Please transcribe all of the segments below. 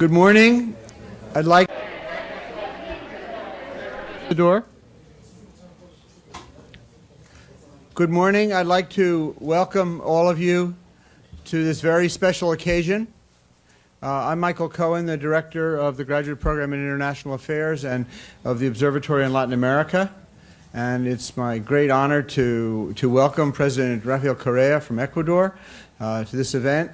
Good morning. I'd like the door. Good morning. I'd like to welcome all of you to this very special occasion. I'm Michael Cohen, the Director of the Graduate Program in International Affairs and of the Observatory in Latin America. And it's my great honor to welcome President Rafael Correa from Ecuador to this event.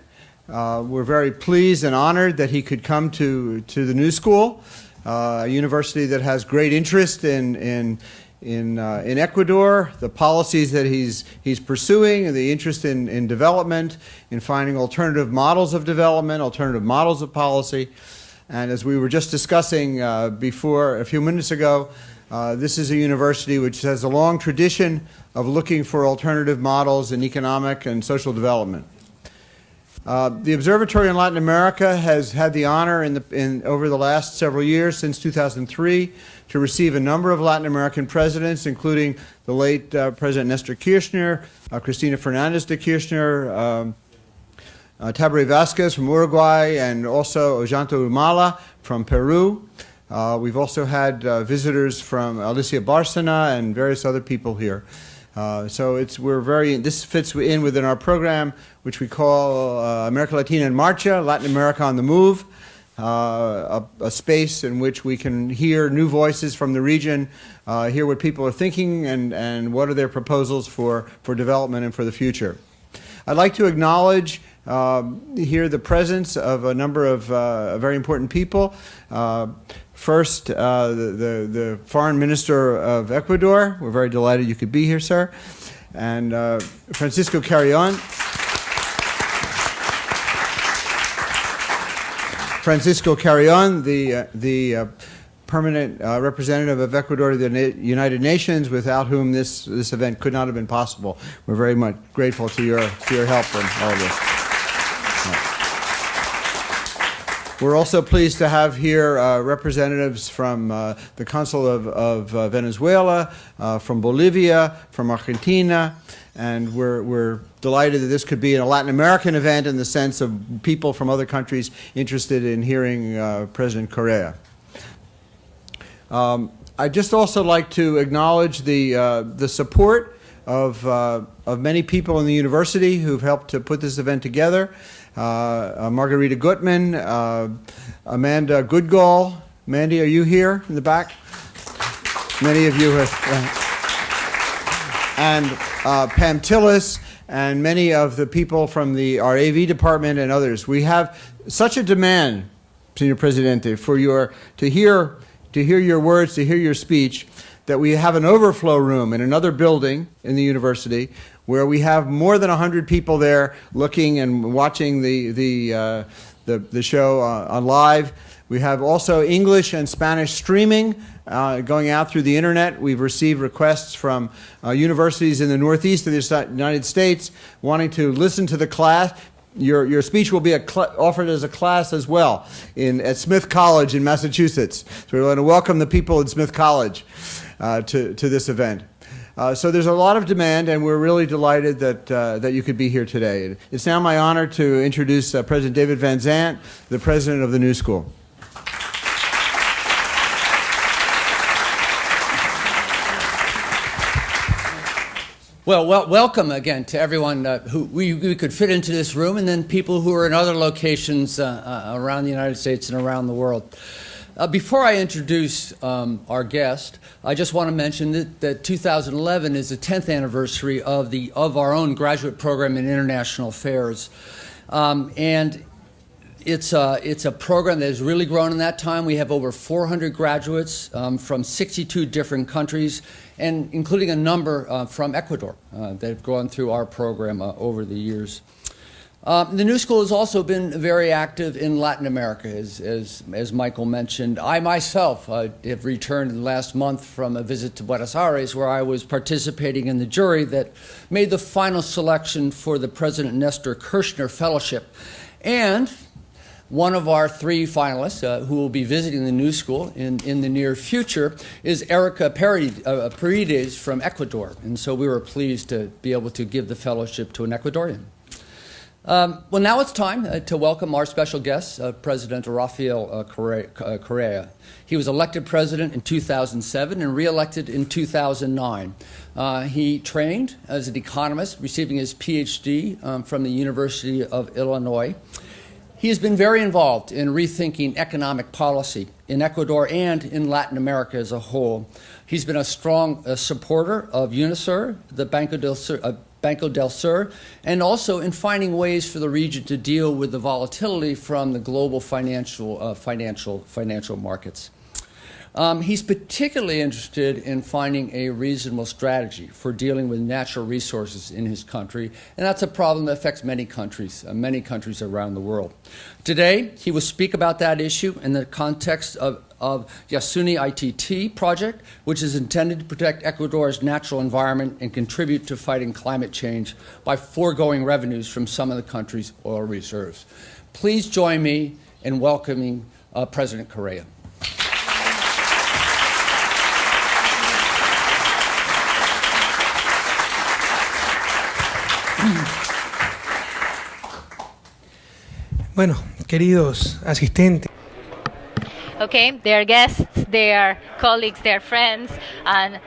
We're very pleased and honored that he could come to the New School, a university that has great interest in Ecuador, the policies that he's pursuing, and the interest in development, in finding alternative models of development, alternative models of policy. And as we were just discussing before a few minutes ago, this is a university which has a long tradition of looking for alternative models in economic and social development. The Observatory in Latin America has had the honor over the last several years, since 2003, to receive a number of Latin American presidents, including the late President Nestor Kirchner, Cristina Fernandez de Kirchner, Tabaré Vázquez from Uruguay, and also Ollanta Humala from Peru. We've also had visitors from Alicia Bárcena and various other people here. This fits in within our program, which we call America Latina en Marcha, Latin America on the Move, a space in which we can hear new voices from the region, hear what people are thinking and what are their proposals for development and for the future. I'd like to acknowledge here the presence of a number of very important people. First, the Foreign Minister of Ecuador. We're very delighted you could be here, sir. And Francisco Carrion. Francisco Carrion, the permanent representative of Ecuador to the United Nations, without whom this event could not have been possible. We're very much grateful to your help in all of this. We're also pleased to have here representatives from the Consul of Venezuela, from Bolivia, from Argentina, and we're delighted that this could be a Latin American event in the sense of people from other countries interested in hearing President Correa. I'd just also like to acknowledge the support of many people in the university who've helped to put this event together. Margarita Gutman, Amanda Goodgall. Mandy, are you here in the back? Many of you have. And Pam Tillis, and many of the people from our AV department and others. We have such a demand, Señor Presidente, to hear your words, to hear your speech, that we have an overflow room in another building in the university where we have more than 100 people there looking and watching the show on live. We have also English and Spanish streaming going out through the internet. We've received requests from universities in the Northeast of the United States wanting to listen to the class. Your speech will be offered as a class as well at Smith College in Massachusetts. So we want to welcome the people at Smith College to this event. So there's a lot of demand, and we're really delighted that you could be here today. It's now my honor to introduce President David Van Zandt, the president of the New School. Well, welcome again to everyone who we could fit into this room, and then people who are in other locations around the United States and around the world. Before I introduce our guest, I just want to mention that 2011 is the 10th anniversary of our own graduate program in international affairs, and it's a program that has really grown in that time. We have over 400 graduates from 62 different countries, and including a number from Ecuador that have gone through our program over the years. The New School has also been very active in Latin America, as Michael mentioned. I myself have returned last month from a visit to Buenos Aires, where I was participating in the jury that made the final selection for the President Nestor Kirchner Fellowship. And one of our three finalists who will be visiting the New School in the near future is Erica Paredes from Ecuador. And so we were pleased to be able to give the fellowship to an Ecuadorian. Well, now it's time to welcome our special guest, President Rofael Correa. He was elected president in 2007 and re-elected in 2009. He trained as an economist, receiving his PhD from the University of Illinois. He has been very involved in rethinking economic policy in Ecuador and in Latin America as a whole. He's been a strong supporter of UNICEF, the Banco del Sur, and also in finding ways for the region to deal with the volatility from the global financial markets. He's particularly interested in finding a reasonable strategy for dealing with natural resources in his country, and that's a problem that affects many countries around the world. Today, he will speak about that issue in the context of Yasonì ITT project, which is intended to protect Ecuador's natural environment and contribute to fighting climate change by foregoing revenues from some of the country's oil reserves. Please join me in welcoming President Correa. Bueno, queridos asistentes. Okay, they are guests, they are colleagues, they are friends, and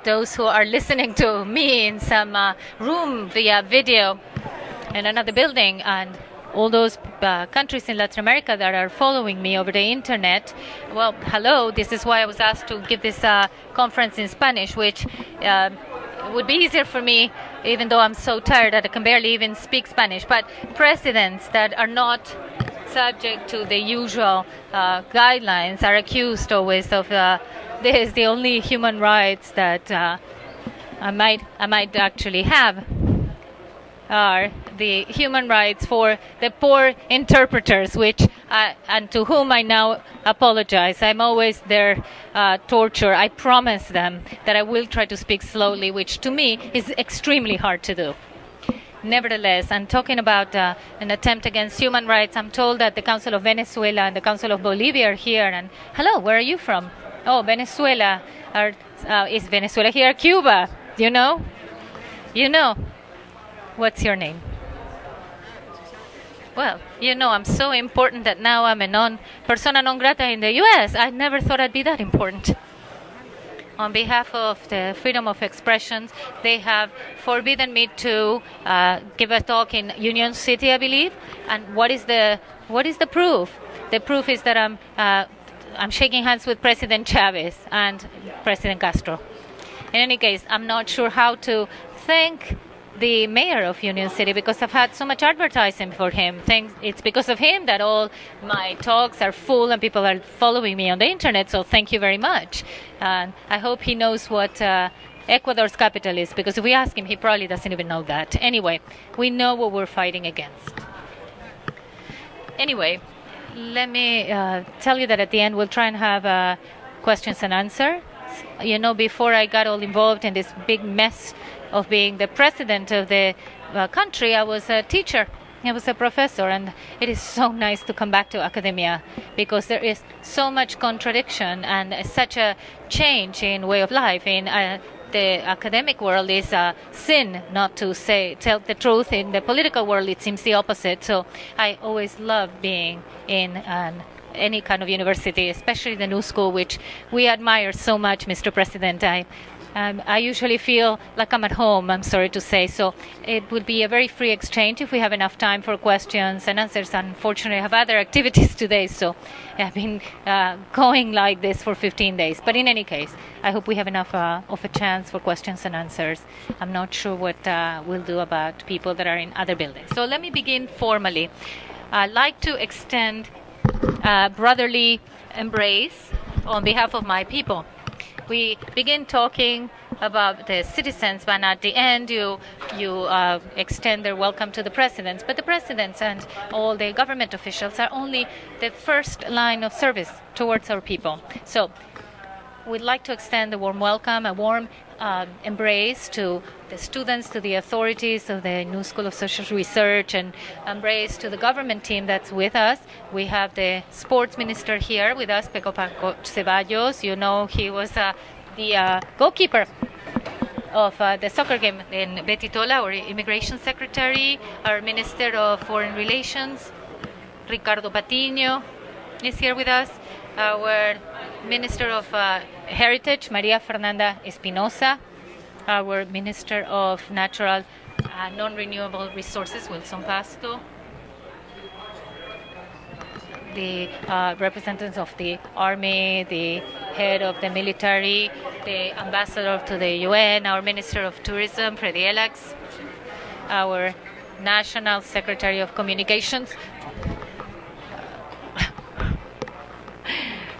those who are listening to me in some room via video in another building, and all those countries in Latin America that are following me over the internet. Well, hello, this is why I was asked to give this conference in Spanish, which would be easier for me, even though I'm so tired that I can barely even speak Spanish. But presidents that are not subject to the usual guidelines are accused always of this. The only human rights that I might actually have are the human rights for the poor interpreters, which and to whom I now apologize. I'm always their torture. I promise them that I will try to speak slowly, which to me is extremely hard to do. Nevertheless, I'm talking about an attempt against human rights. I'm told that the Council of Venezuela and the Council of Bolivia are here. And hello, where are you from? Oh, Venezuela. Is Venezuela here? Cuba. You know? You know. What's your name? Well, you know, I'm so important that now I'm a persona non grata in the U.S. I never thought I'd be that important. On behalf of the freedom of expression, they have forbidden me to give a talk in Union City, I believe. And what is the proof? The proof is that I'm shaking hands with President Chavez and President Castro. In any case, I'm not sure how to thank the mayor of Union City because I've had so much advertising for him. It's because of him that all my talks are full and people are following me on the internet, so thank you very much. And I hope he knows what Ecuador's capital is, because if we ask him, he probably doesn't even know that. Anyway, we know what we're fighting against. Anyway, let me tell you that at the end we'll try and have questions and answers. You know, before I got all involved in this big mess of being the president of the country, I was a teacher. I was a professor, and it is so nice to come back to academia because there is so much contradiction and such a change in way of life. In the academic world is a sin not to tell the truth. In the political world, it seems the opposite. So I always love being in any kind of university, especially the New School, which we admire so much, Mr. President. I usually feel like I'm at home, I'm sorry to say. So it would be a very free exchange if we have enough time for questions and answers. Unfortunately, I have other activities today, so I've been going like this for 15 days. But in any case, I hope we have enough of a chance for questions and answers. I'm not sure what we'll do about people that are in other buildings. So let me begin formally. I'd like to extend brotherly embrace on behalf of my people. We begin talking about the citizens, but at the end you extend their welcome to the presidents. But the presidents and all the government officials are only the first line of service towards our people. So we'd like to extend a warm welcome, a warm embrace to the students, to the authorities of the New School of Social Research, and embrace to the government team that's with us. We have the sports minister here with us, Peco Paco Ceballos. You know, he was the goalkeeper of the soccer game in Betitola, our immigration secretary, our Minister of Foreign Relations, Ricardo Patiño, is here with us. Our Minister of Heritage, Maria Fernanda Espinosa. Our Minister of Natural Non-Renewable Resources, Wilson Pasto. The representatives of the army, the head of the military, the ambassador to the UN, our Minister of Tourism, Freddy Elax, our National Secretary of Communications,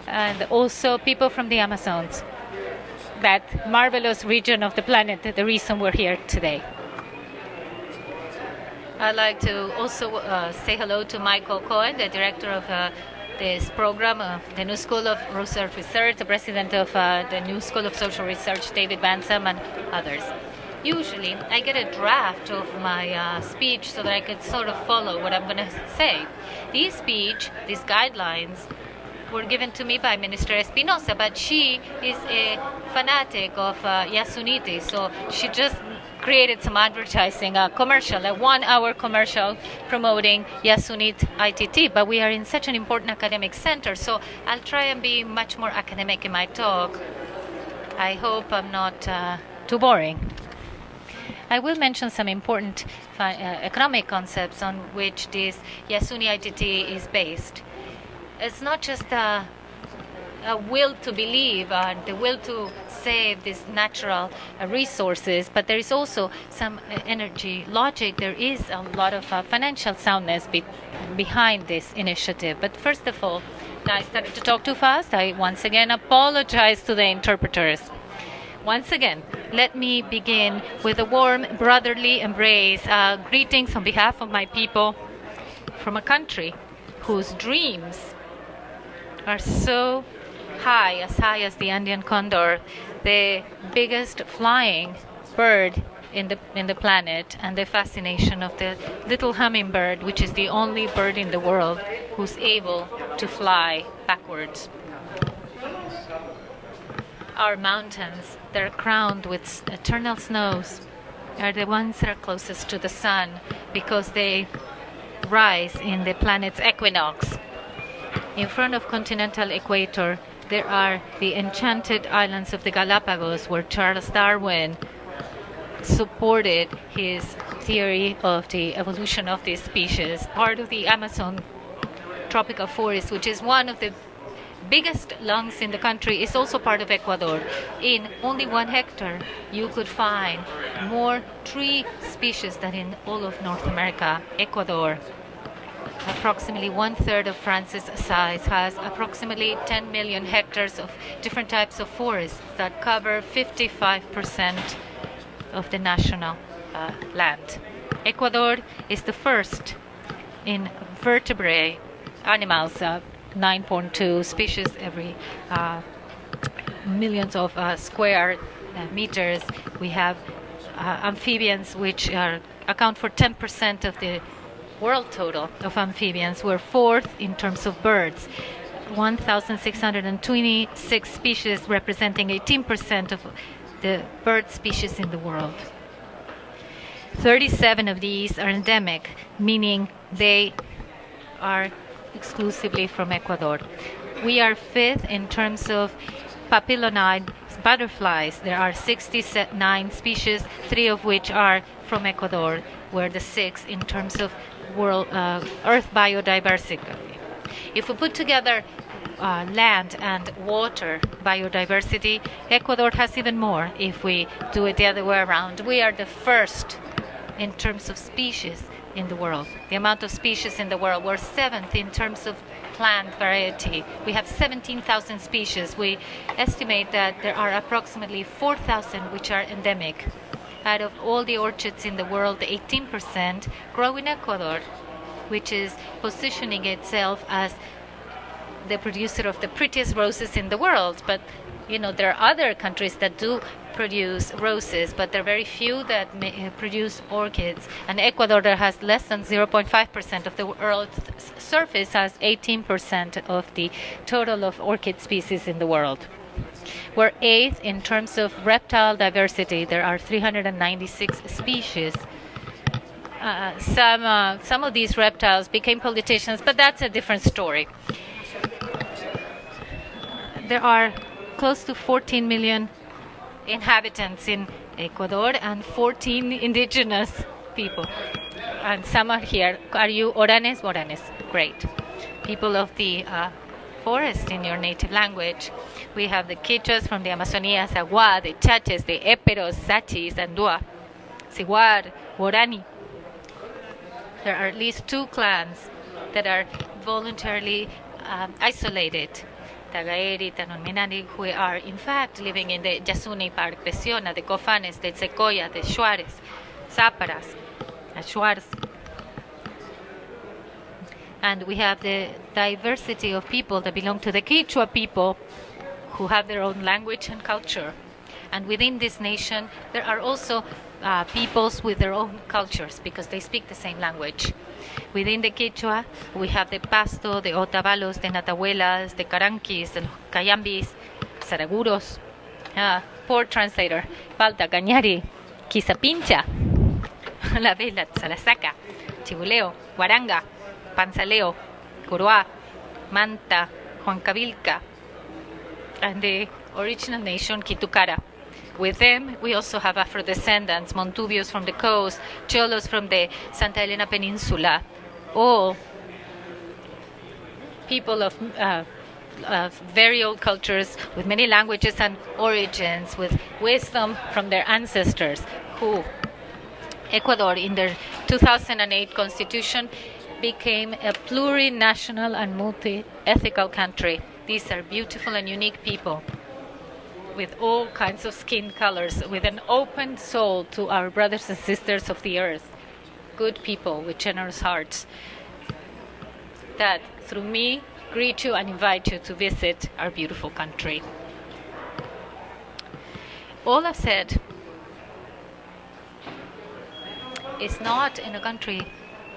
and also people from the Amazons, that marvelous region of the planet, the reason we're here today. I'd like to also say hello to Michael Cohen, the director of this program of the New School of Social Research, the president of the New School of Social Research, David Bansom, and others. Usually, I get a draft of my speech so that I can sort of follow what I'm going to say. This speech, these guidelines, were given to me by Minister Espinosa, but she is a fanatic of Yasuni, so she just created some advertising, a commercial, a 1-hour commercial promoting Yasunit ITT, but we are in such an important academic center, so I'll try and be much more academic in my talk. I hope I'm not too boring. I will mention some important economic concepts on which this Yasuni ITT is based. It's not just a will to believe and the will to save these natural resources, but there is also some energy logic. There is a lot of financial soundness behind this initiative. But first of all, I started to talk too fast. I once again apologize to the interpreters. Once again, let me begin with a warm brotherly embrace. Greetings on behalf of my people from a country whose dreams are so high as the Andean condor, the biggest flying bird in the planet, and the fascination of the little hummingbird, which is the only bird in the world who's able to fly backwards. Our mountains, they're crowned with eternal snows, are the ones that are closest to the sun because they rise in the planet's equinox. In front of continental equator, there are the enchanted islands of the Galapagos, where Charles Darwin supported his theory of the evolution of these species. Part of the Amazon tropical forest, which is one of the biggest lungs in the country, is also part of Ecuador. In only 1 hectare, you could find more tree species than in all of North America. Ecuador, approximately 1/3 of France's size, has approximately 10 million hectares of different types of forests that cover 55% of the national land. Ecuador is the first in vertebrate animals, 9.2 species every millions of square meters. We have amphibians, which account for 10% of the world total of amphibians. We're 4th in terms of birds, 1,626 species, representing 18% of the bird species in the world. 37 of these are endemic, meaning they are exclusively from Ecuador. We are 5th in terms of papillonide butterflies. There are 69 species, 3 of which are from Ecuador. We're the 6th in terms of world Earth biodiversity. If we put together land and water biodiversity, Ecuador has even more. If we do it the other way around, we are the first in terms of species in the world. The amount of species in the world. We're 7th in terms of plant variety. We have 17,000 species. We estimate that there are approximately 4,000 which are endemic. Out of all the orchards in the world, 18% grow in Ecuador, which is positioning itself as the producer of the prettiest roses in the world. But there are other countries that do produce roses, but there are very few that produce orchids. And Ecuador, that has less than 0.5% of the Earth's surface, has 18% of the total of orchid species in the world. We're eighth in terms of reptile diversity. There are 396 species. Some of these reptiles became politicians, but that's a different story. There are close to 14 million inhabitants in Ecuador and 14 indigenous people. And some are here. Are you Oranes? Moranes. Great. People of the forest in your native language. We have the Quichuas from the Amazonias, Agua, the Chaches, the Éperos, Sachis, and Dua, Siguar, Guarani. There are at least 2 clans that are voluntarily isolated. Tagaeri, Tanonminari, who are in fact living in the Yasuni Park, the Siona, the Cofanes, the Secoya, the Juarez, Záparas, Shuars. And we have the diversity of people that belong to the Quichua people who have their own language and culture. And within this nation, there are also peoples with their own cultures because they speak the same language. Within the Quechua, we have the Pasto, the Otavalos, the Natahuelas, the Caranquis, the Cayambis, Saraguros. Poor translator. Palta, Cañari, Quisapincha, La Vela, Salasaca, Chibuleo, Guaranga, Panzaleo, Coroa, Manta, Huancavilca, and the original nation, Quitucara. With them, we also have Afro-descendants, Montubios from the coast, Cholos from the Santa Elena Peninsula, all people of very old cultures with many languages and origins, with wisdom from their ancestors, who Ecuador, in their 2008 constitution, became a plurinational and multi-ethical country. These are beautiful and unique people with all kinds of skin colors, with an open soul to our brothers and sisters of the earth. Good people with generous hearts that, through me, greet you and invite you to visit our beautiful country. All I've said is not in a country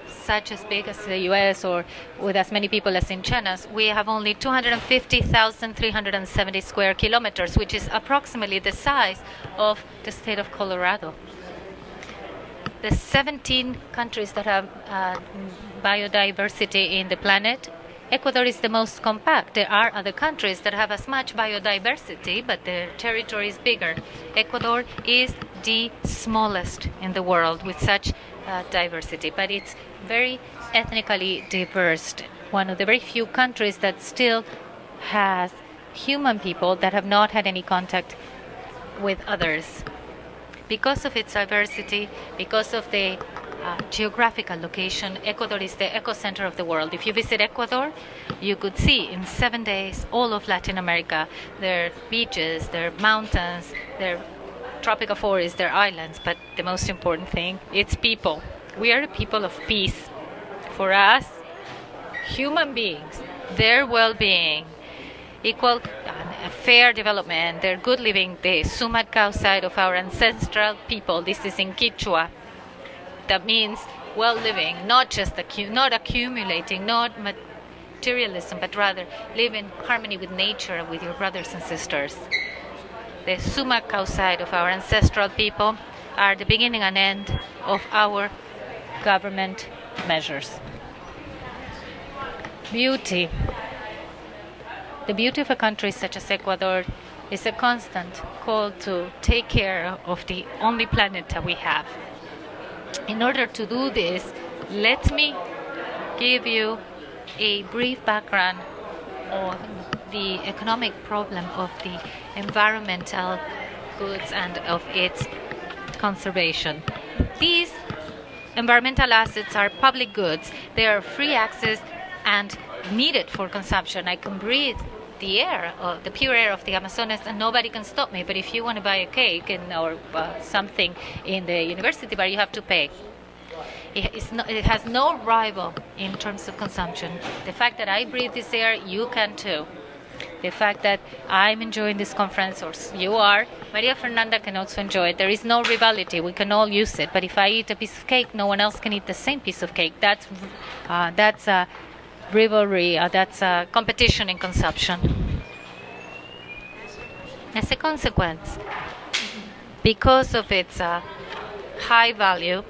such as big as the US or with as many people as in China. We have only 250,370 square kilometers, which is approximately the size of the state of Colorado. The 17 countries that have biodiversity in the planet, Ecuador is the most compact. There are other countries that have as much biodiversity, but their territory is bigger. Ecuador is the smallest in the world with such diversity, but it's very ethnically diverse. One of the very few countries that still has human people that have not had any contact with others. Because of its diversity, because of the geographical location, Ecuador is the ecocenter of the world. If you visit Ecuador, you could see in 7 days all of Latin America, their beaches, their mountains, their tropical forests, their islands, but the most important thing, it's people. We are a people of peace. For us, human beings, their well-being, equal fair development, their good living, the Sumatcao side of our ancestral people. This is in Quechua. That means well living, not just not accumulating, not materialism, but rather live in harmony with nature, with your brothers and sisters. The Sumatcao side of our ancestral people are the beginning and end of our government measures. Beauty. The beauty of a country such as Ecuador is a constant call to take care of the only planet that we have. In order to do this, let me give you a brief background on the economic problem of the environmental goods and of its conservation. These environmental assets are public goods. They are free access and needed for consumption. I can breathe the air, the pure air of the Amazonas, and nobody can stop me. But if you want to buy a cake or something in the university bar, you have to pay. It has no rival in terms of consumption. The fact that I breathe this air, you can too. The fact that I'm enjoying this conference, or you are, Maria Fernanda can also enjoy it. There is no rivalry. We can all use it. But if I eat a piece of cake, no one else can eat the same piece of cake. That's a rivalry. That's a competition in consumption. As a consequence, because of its high value,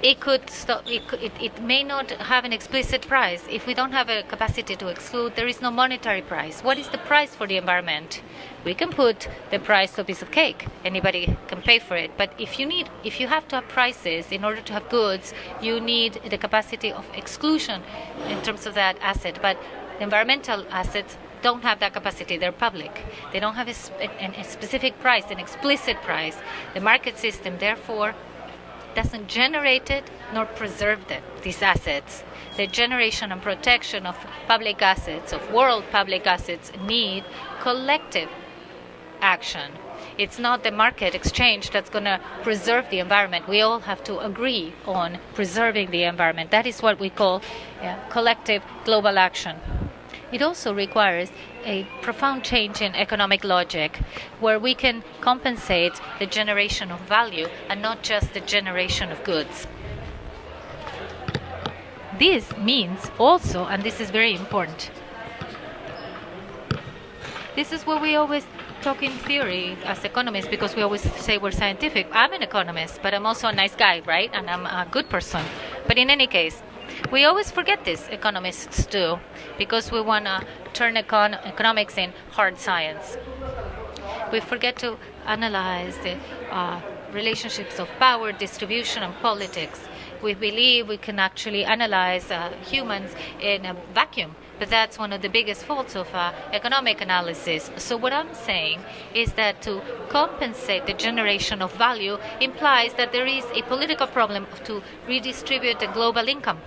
it may not have an explicit price. If we don't have a capacity to exclude, there is no monetary price. What is the price for the environment? We can put the price of a piece of cake. Anybody can pay for it. But if you have to have prices in order to have goods, you need the capacity of exclusion in terms of that asset. But the environmental assets don't have that capacity. They're public. They don't have a specific price, an explicit price. The market system, therefore, doesn't generate it nor preserve these assets. The generation and protection of public assets, of world public assets, need collective action. It's not the market exchange that's going to preserve the environment. We all have to agree on preserving the environment. That is what we call collective global action. It also requires a profound change in economic logic, where we can compensate the generation of value and not just the generation of goods. This means also, and this is very important, this is what we always talk in theory as economists, because we always say we're scientific. I'm an economist, but I'm also a nice guy, right? And I'm a good person. But in any case, we always forget this, economists do, because we want to turn economics in hard science. We forget to analyze the relationships of power, distribution, and politics. We believe we can actually analyze humans in a vacuum, but that's one of the biggest faults of economic analysis. So what I'm saying is that to compensate the generation of value implies that there is a political problem to redistribute the global income.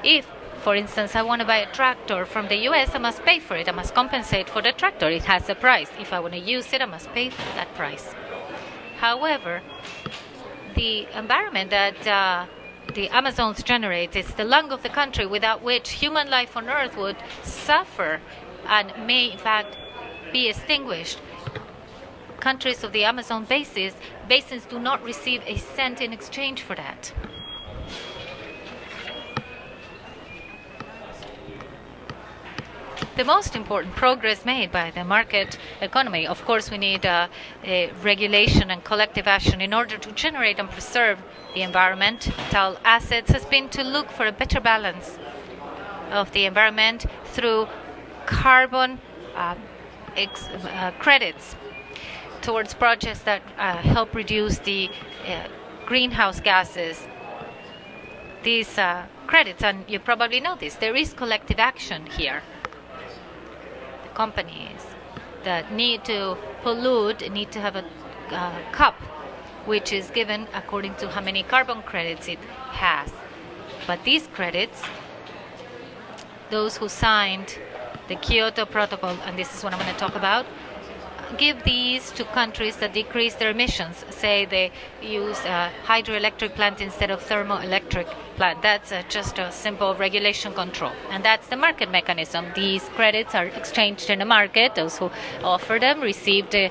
If, for instance, I want to buy a tractor from the US, I must pay for it. I must compensate for the tractor. It has a price. If I want to use it, I must pay for that price. However, the environment that the Amazons generate is the lung of the country, without which human life on Earth would suffer and may, in fact, be extinguished. Countries of the Amazon basins do not receive a cent in exchange for that. The most important progress made by the market economy, of course, we need a regulation and collective action in order to generate and preserve the environmental assets, has been to look for a better balance of the environment through carbon credits towards projects that help reduce the greenhouse gases. These credits, and you probably know this, there is collective action here. Companies that need to pollute need to have a cup, which is given according to how many carbon credits it has. But these credits, those who signed the Kyoto Protocol, and this is what I'm going to talk about, give these to countries that decrease their emissions. Say they use a hydroelectric plant instead of thermoelectric plant. That's just a simple regulation control. And that's the market mechanism. These credits are exchanged in the market. Those who offer them receive the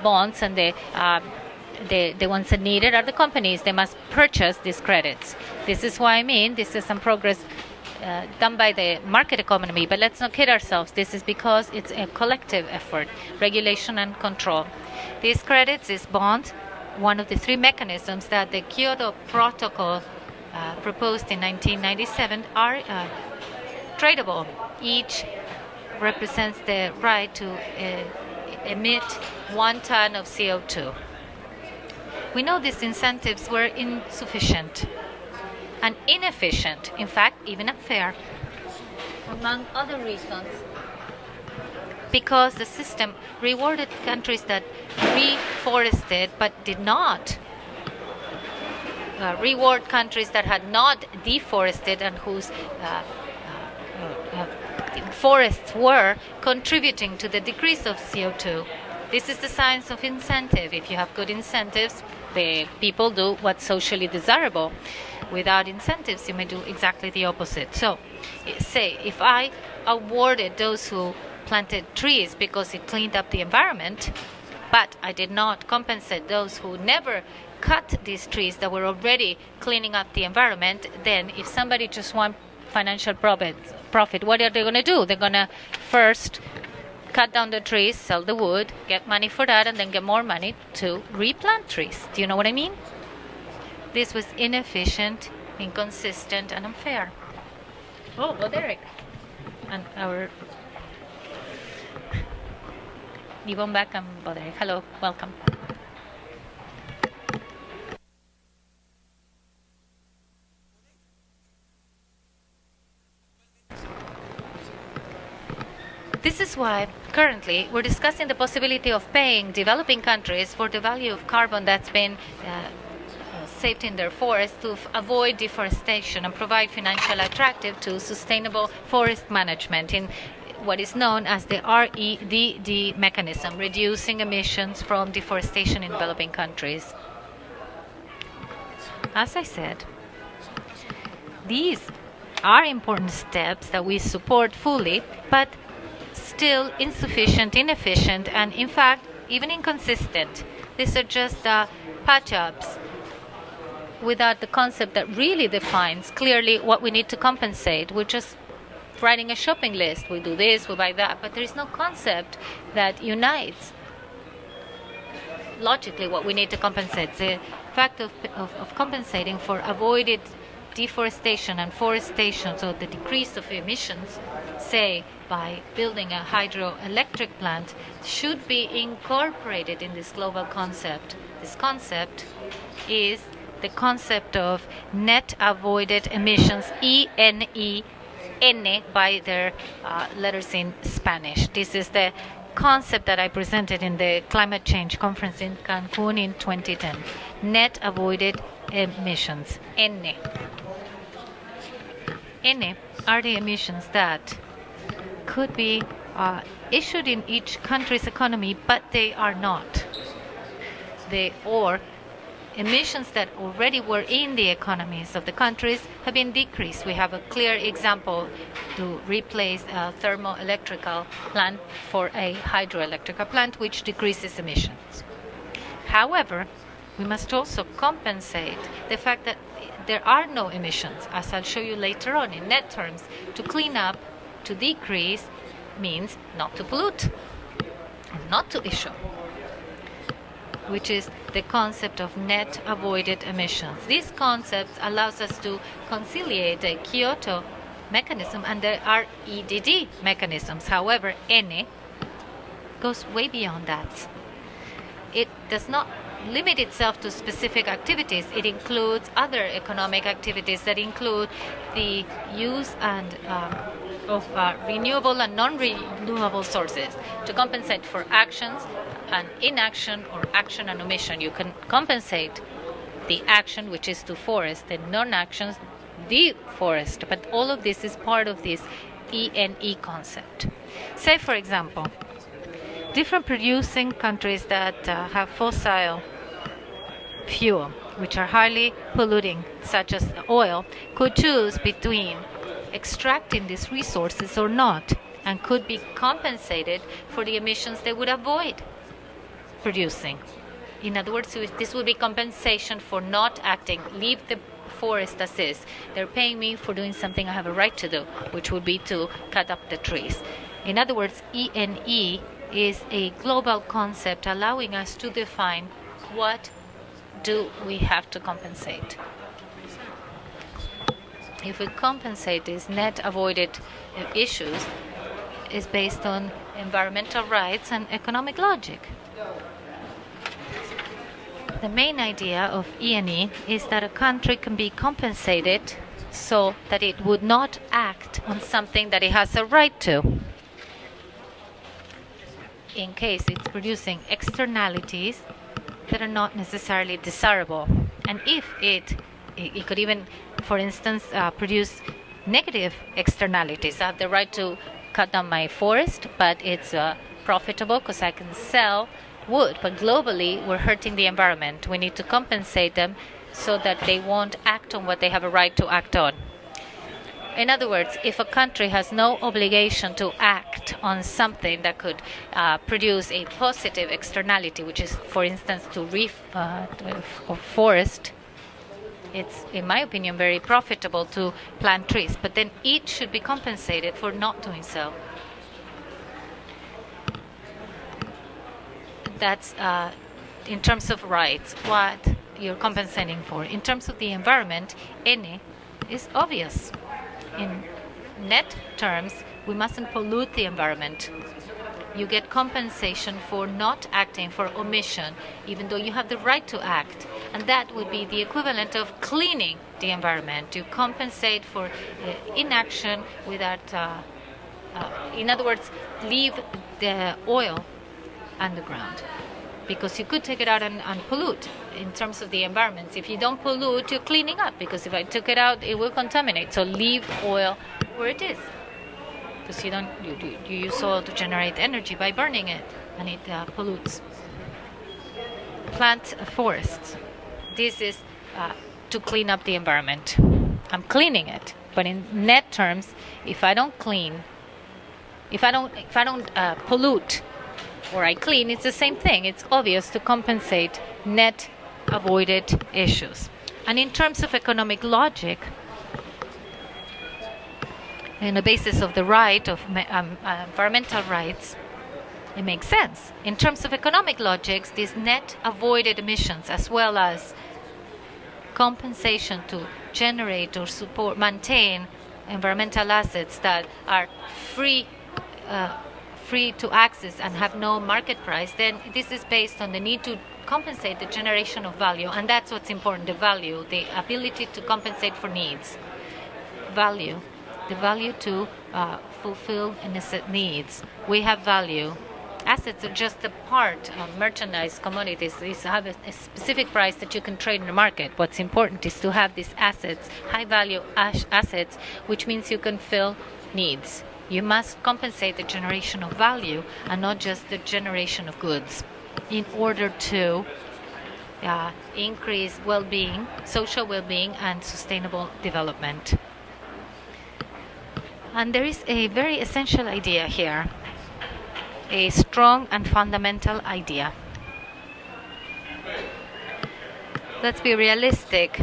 bonds, and the ones that need it are the companies. They must purchase these credits. This is why I mean this is some progress done by the market economy, but let's not kid ourselves. This is because it's a collective effort, regulation and control. These credits, this bond, one of the three mechanisms that the Kyoto Protocol proposed in 1997, are tradable. Each represents the right to emit 1 ton of CO2. We know these incentives were insufficient and inefficient, in fact, even unfair, among other reasons, because the system rewarded countries that reforested but did not reward countries that had not deforested and whose forests were contributing to the decrease of CO2. This is the science of incentive. If you have good incentives, the people do what's socially desirable. Without incentives, you may do exactly the opposite. So, say, if I awarded those who planted trees because it cleaned up the environment, but I did not compensate those who never cut these trees that were already cleaning up the environment, then if somebody just wants financial profit, what are they going to do? They're going to first cut down the trees, sell the wood, get money for that, and then get more money to replant trees. Do you know what I mean? This was inefficient, inconsistent, and unfair. Oh, well, Derek. And our Yvonne back and Boderick. Hello, welcome. This is why currently we're discussing the possibility of paying developing countries for the value of carbon that's been saved in their forests to avoid deforestation and provide financial attractive to sustainable forest management in what is known as the REDD mechanism, reducing emissions from deforestation in developing countries. As I said, these are important steps that we support fully, but still insufficient, inefficient, and in fact, even inconsistent. These are just patch-ups without the concept that really defines clearly what we need to compensate. We're just writing a shopping list. We do this, we buy that, but there is no concept that unites logically what we need to compensate. The fact of compensating for avoided deforestation and forestation, so the decrease of emissions, say by building a hydroelectric plant, should be incorporated in this global concept. This concept is the concept of net avoided emissions, ENE, N by their letters in Spanish. This is the concept that I presented in the climate change conference in Cancun in 2010. Net avoided emissions, N. N are the emissions that could be issued in each country's economy, but they are not. Or emissions that already were in the economies of the countries have been decreased. We have a clear example to replace a thermoelectrical plant for a hydroelectrical plant, which decreases emissions. However, we must also compensate the fact that there are no emissions, as I'll show you later on in net terms. To clean up, to decrease, means not to pollute, not to issue, which is the concept of net avoided emissions. These concepts allows us to conciliate the Kyoto mechanism and the REDD mechanisms. However, N goes way beyond that. It does not limit itself to specific activities. It includes other economic activities that include the use and of renewable and non-renewable sources to compensate for actions and inaction, or action and omission. You can compensate the action, which is to forest, the non-actions, deforest. But all of this is part of this ENE concept. Say, for example, different producing countries that have fossil fuel, which are highly polluting, such as oil, could choose between extracting these resources or not, and could be compensated for the emissions they would avoid producing. In other words, this would be compensation for not acting. Leave the forest as is. They're paying me for doing something I have a right to do, which would be to cut up the trees. In other words, ENE is a global concept allowing us to define what do we have to compensate. If we compensate these net avoided issues, is based on environmental rights and economic logic. The main idea of ENE is that a country can be compensated so that it would not act on something that it has a right to, in case it's producing externalities that are not necessarily desirable. And if it could even, for instance, produce negative externalities. I have the right to cut down my forest, but it's profitable because I can sell wood. But globally, we're hurting the environment. We need to compensate them so that they won't act on what they have a right to act on. In other words, if a country has no obligation to act on something that could produce a positive externality, which is, for instance, to forest, it's, in my opinion, very profitable to plant trees. But then each should be compensated for not doing so. That's in terms of rights, what you're compensating for. In terms of the environment, any is obvious. In net terms, we mustn't pollute the environment. You get compensation for not acting, for omission, even though you have the right to act. And that would be the equivalent of cleaning the environment. You compensate for inaction without, in other words, leave the oil underground. Because you could take it out and pollute in terms of the environment. If you don't pollute, you're cleaning up. Because if I took it out, it will contaminate. So leave oil where it is. Because you use oil to generate energy by burning it, and it pollutes. Plant forests. This is to clean up the environment. I'm cleaning it, but in net terms, if I don't pollute, or I clean, it's the same thing. It's obvious to compensate net avoided issues. And in terms of economic logic, in the basis of the right of environmental rights, it makes sense. In terms of economic logics, these net avoided emissions, as well as compensation to generate or support, maintain environmental assets that are free to access and have no market price, then this is based on the need to compensate the generation of value, and that's what's important, the value, the ability to compensate for needs. Value. The value to fulfill innocent needs. We have value. Assets are just a part of merchandise commodities. These have a specific price that you can trade in the market. What's important is to have these assets, high value assets, which means you can fill needs. You must compensate the generation of value and not just the generation of goods in order to increase well-being, social well-being, and sustainable development. And there is a very essential idea here, a strong and fundamental idea. Let's be realistic.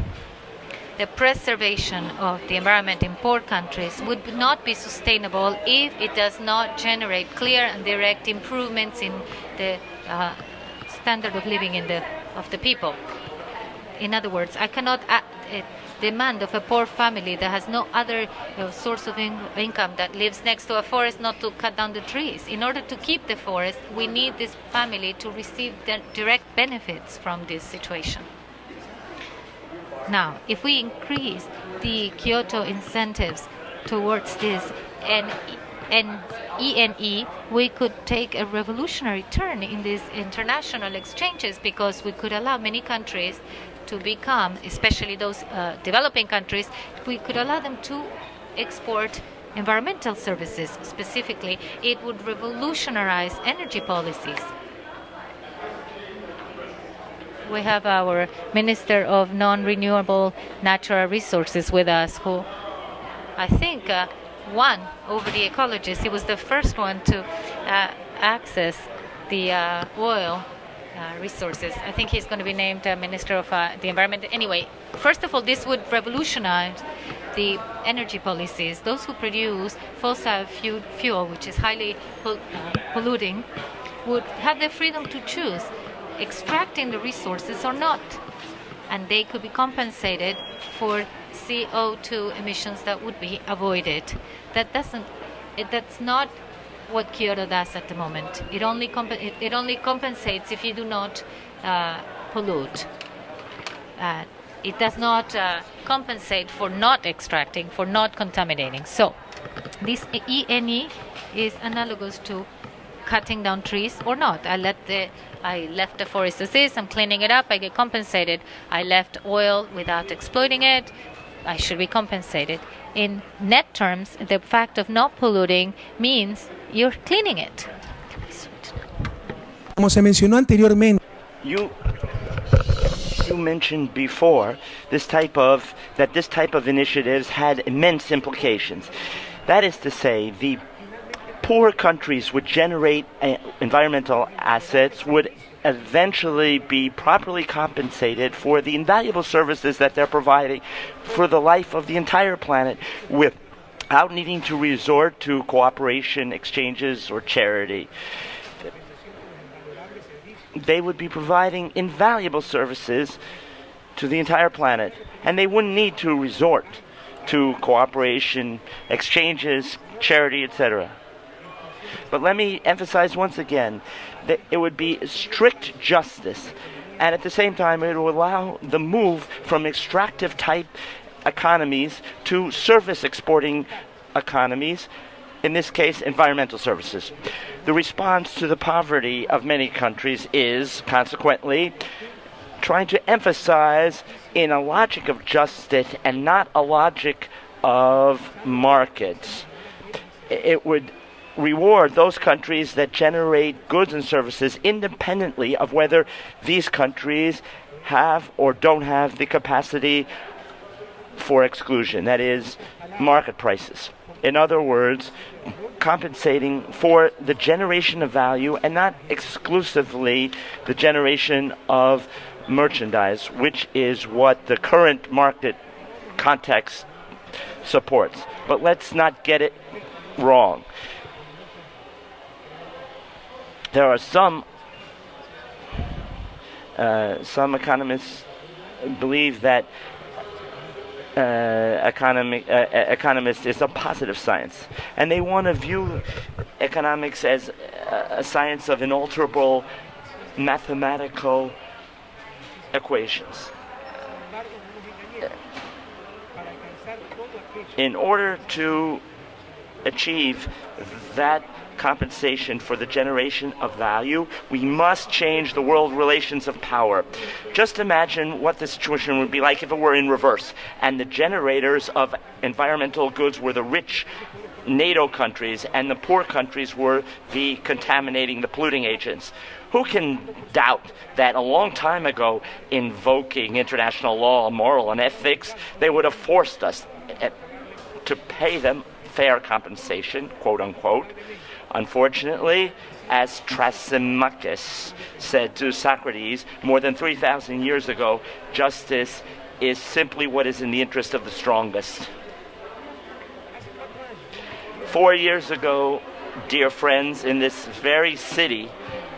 The preservation of the environment in poor countries would not be sustainable if it does not generate clear and direct improvements in the standard of living of the people. In other words, I cannot demand of a poor family that has no other source of income, that lives next to a forest, not to cut down the trees. In order to keep the forest, we need this family to receive the direct benefits from this situation. Now, if we increase the Kyoto incentives towards this ENE, we could take a revolutionary turn in these international exchanges, because we could allow many countries to become, especially those developing countries, we could allow them to export environmental services. Specifically, it would revolutionize energy policies. We have our Minister of Non-Renewable Natural Resources with us, who I think won over the ecologists. He was the first one to access the oil resources. I think he's going to be named Minister of the Environment. Anyway, first of all, this would revolutionize the energy policies. Those who produce fossil fuel, which is highly polluting, would have the freedom to choose extracting the resources or not, and they could be compensated for CO2 emissions that would be avoided. That's not what Kyoto does at the moment. It only compensates if you do not pollute. It does not compensate for not extracting, for not contaminating. So this ENE is analogous to cutting down trees or not. I left the forest as is, I'm cleaning it up, I get compensated. I left oil without exploiting it, I should be compensated. In net terms, the fact of not polluting means you're cleaning it. Como se mencionó anteriormente, You mentioned before this type of initiatives had immense implications. That is to say, the poor countries would generate environmental assets, would eventually be properly compensated for the invaluable services that they're providing for the life of the entire planet, without needing to resort to cooperation, exchanges, or charity. they would be providing invaluable services to the entire planet, and they wouldn't need to resort to cooperation, exchanges, charity, etc. But let me emphasize once again that it would be strict justice, and at the same time it would allow the move from extractive type economies to service exporting economies, in this case environmental services. The response to the poverty of many countries is, consequently, trying to emphasize in a logic of justice and not a logic of markets. It would reward those countries that generate goods and services independently of whether these countries have or don't have the capacity for exclusion, that is, market prices. In other words, compensating for the generation of value and not exclusively the generation of merchandise, which is what the current market context supports. But let's not get it wrong. There are some economists believe that economist is a positive science, and they want to view economics as a science of inalterable mathematical equations. In order to achieve that compensation for the generation of value, we must change the world relations of power. Just imagine what the situation would be like if it were in reverse, and the generators of environmental goods were the rich NATO countries, and the poor countries were the contaminating, the polluting agents. Who can doubt that a long time ago, invoking international law, moral, and ethics, they would have forced us to pay them fair compensation, quote unquote. Unfortunately, as Thrasymachus said to Socrates more than 3,000 years ago, justice is simply what is in the interest of the strongest. 4 years ago, dear friends, in this very city,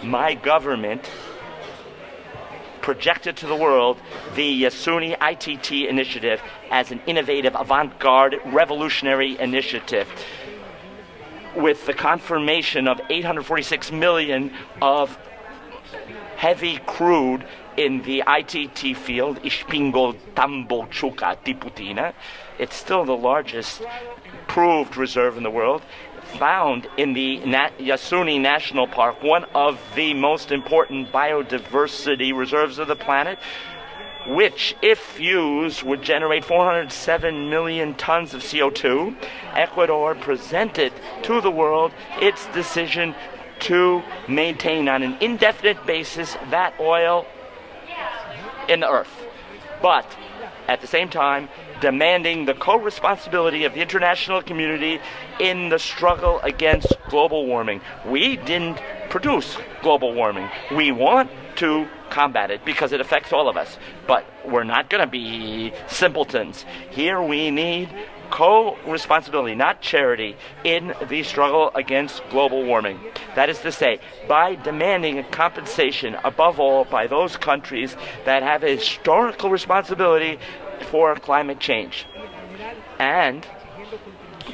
my government projected to the world the Yasoni ITT initiative as an innovative, avant-garde, revolutionary initiative, with the confirmation of 846 million of heavy crude in the ITT field, Ishpingo Tambo Chuka Tiputina. It's still the largest proved reserve in the world, found in the Yasuni National Park, one of the most important biodiversity reserves of the planet, which, if used, would generate 407 million tons of CO2. Ecuador presented to the world its decision to maintain on an indefinite basis that oil in the earth, but at the same time demanding the co-responsibility of the international community in the struggle against global warming. We didn't produce global warming. We want to combat it because it affects all of us, but we're not going to be simpletons. Here we need co-responsibility, not charity, in the struggle against global warming. That is to say, by demanding a compensation, above all, by those countries that have a historical responsibility for climate change, and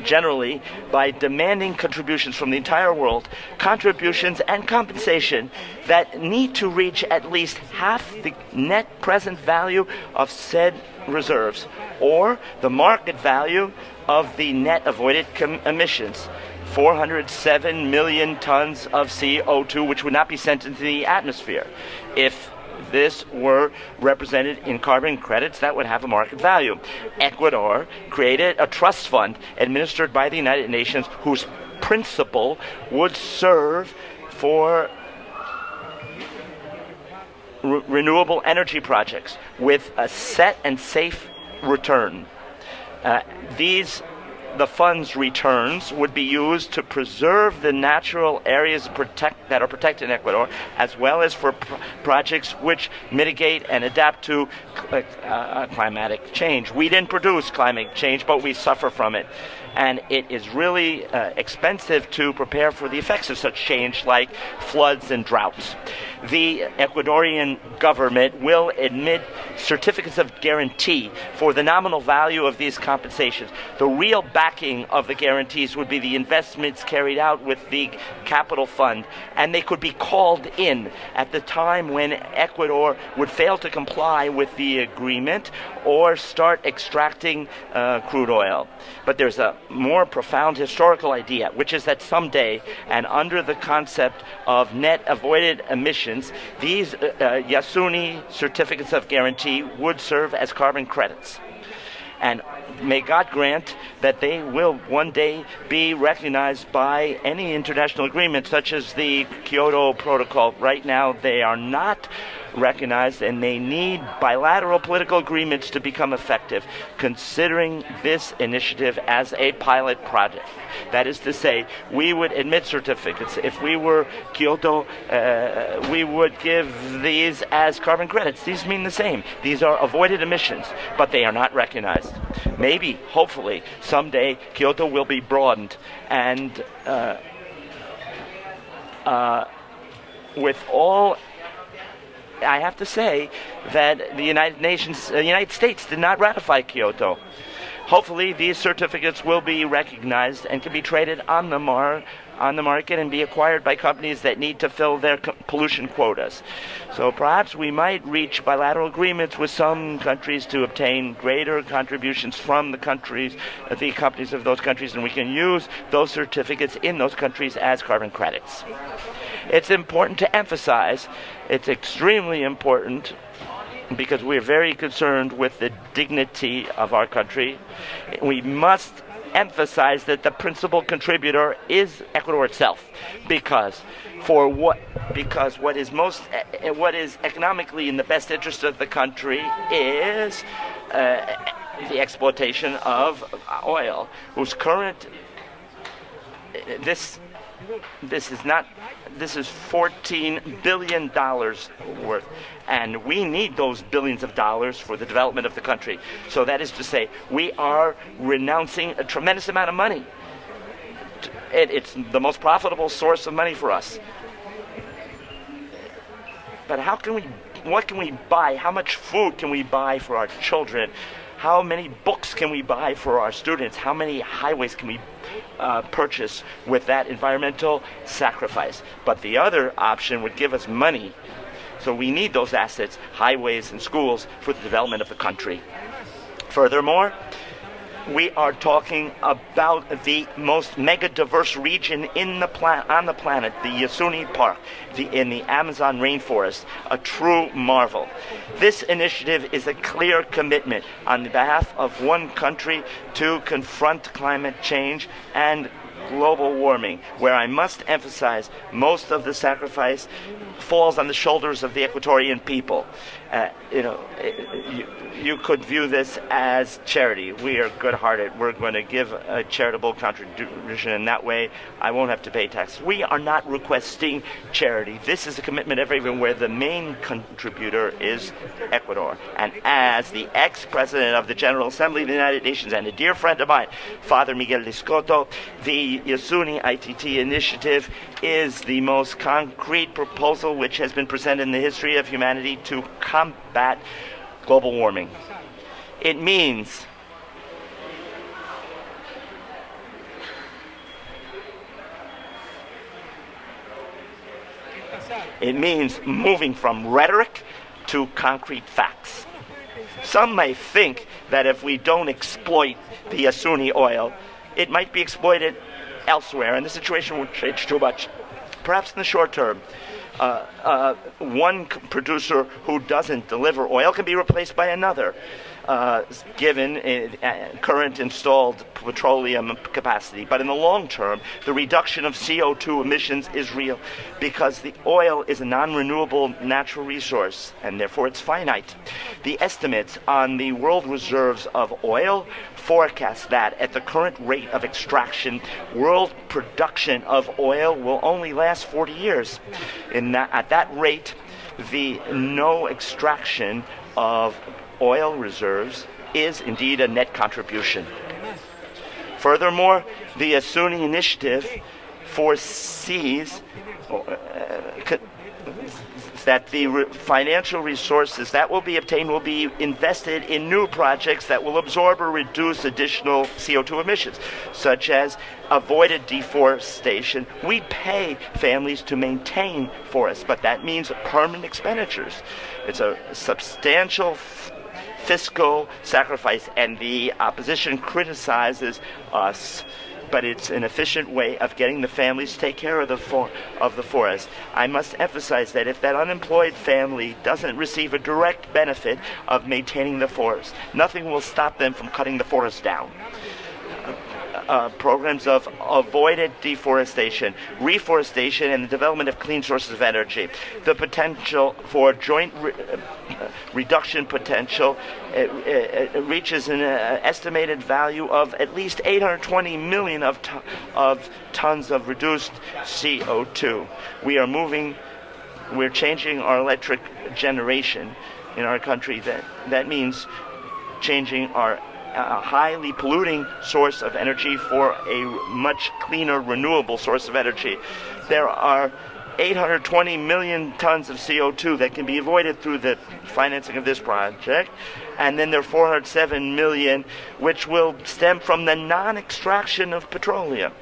generally by demanding contributions from the entire world, contributions and compensation that need to reach at least half the net present value of said reserves, or the market value of the net avoided emissions, 407 million tons of CO2, which would not be sent into the atmosphere. If this were represented in carbon credits, that would have a market value. Ecuador created a trust fund administered by the United Nations whose principle would serve for renewable energy projects with a set and safe return. The fund's returns would be used to preserve the natural areas that are protected in Ecuador, as well as for projects which mitigate and adapt to climatic change. We didn't produce climate change, but we suffer from it. And it is really expensive to prepare for the effects of such change, like floods and droughts. the Ecuadorian government will admit certificates of guarantee for the nominal value of these compensations. The real backing of the guarantees would be the investments carried out with the capital fund, and they could be called in at the time when Ecuador would fail to comply with the agreement or start extracting crude oil. But there's a more profound historical idea, which is that someday, and under the concept of net avoided emissions, these Yasuni certificates of guarantee would serve as carbon credits. And may God grant that they will one day be recognized by any international agreement, such as the Kyoto Protocol. Right now, they are not recognized, and they need bilateral political agreements to become effective, considering this initiative as a pilot project. That is to say, we would admit certificates. If we were Kyoto, we would give these as carbon credits. These mean the same. These are avoided emissions, but they are not recognized. Maybe, hopefully, someday Kyoto will be broadened, and with all, I have to say that the United States did not ratify Kyoto. Hopefully, these certificates will be recognized and can be traded on the market and be acquired by companies that need to fill their pollution quotas. So perhaps we might reach bilateral agreements with some countries to obtain greater contributions from the companies of those countries, and we can use those certificates in those countries as carbon credits. It's important to emphasize, it's extremely important, because we're very concerned with the dignity of our country. We must emphasize that the principal contributor is Ecuador itself, because what is economically in the best interest of the country is the exploitation of oil, whose current this is $14 billion worth, and we need those billions of dollars for the development of the country. So that is to say, we are renouncing a tremendous amount of money. It's the most profitable source of money for us. But what can we buy? How much food can we buy for our children? How many books can we buy for our students? How many highways can we purchase with that environmental sacrifice? But the other option would give us money. So we need those assets, highways and schools, for the development of the country. Furthermore, we are talking about the most mega-diverse region on the planet, the Yasuni Park, in the Amazon rainforest, a true marvel. This initiative is a clear commitment on behalf of one country to confront climate change and global warming, where I must emphasize most of the sacrifice falls on the shoulders of the Ecuadorian people. You could view this as charity. We are good-hearted. We're going to give a charitable contribution, and that way I won't have to pay taxes. We are not requesting charity. This is a commitment everywhere where the main contributor is Ecuador. And as the ex-president of the General Assembly of the United Nations and a dear friend of mine, Father Miguel Liscoto, the Yasuni ITT initiative is the most concrete proposal which has been presented in the history of humanity to combat global warming. It means moving from rhetoric to concrete facts. Some may think that if we don't exploit the Yasuni oil, it might be exploited elsewhere, and the situation won't change too much. Perhaps in the short term, one producer who doesn't deliver oil can be replaced by another, given current installed petroleum capacity. But in the long term, the reduction of CO2 emissions is real, because the oil is a non-renewable natural resource, and therefore it's finite. The estimates on the world reserves of oil forecast that at the current rate of extraction, world production of oil will only last 40 years. At that rate, the no extraction of oil reserves is indeed a net contribution. Furthermore, the Yasuni initiative foresees that the financial resources that will be obtained will be invested in new projects that will absorb or reduce additional CO2 emissions, such as avoided deforestation. We pay families to maintain forests, but that means permanent expenditures. It's a substantial fiscal sacrifice, and the opposition criticizes us, but it's an efficient way of getting the families to take care of the forest. I must emphasize that if that unemployed family doesn't receive a direct benefit of maintaining the forest, nothing will stop them from cutting the forest down. Programs of avoided deforestation, reforestation, and the development of clean sources of energy. The potential for joint reduction potential reaches an estimated value of at least 820 million of tons of reduced CO2. We're changing our electric generation in our country. That means changing our a highly polluting source of energy for a much cleaner, renewable source of energy. There are 820 million tons of CO2 that can be avoided through the financing of this project, and then there are 407 million which will stem from the non-extraction of petroleum.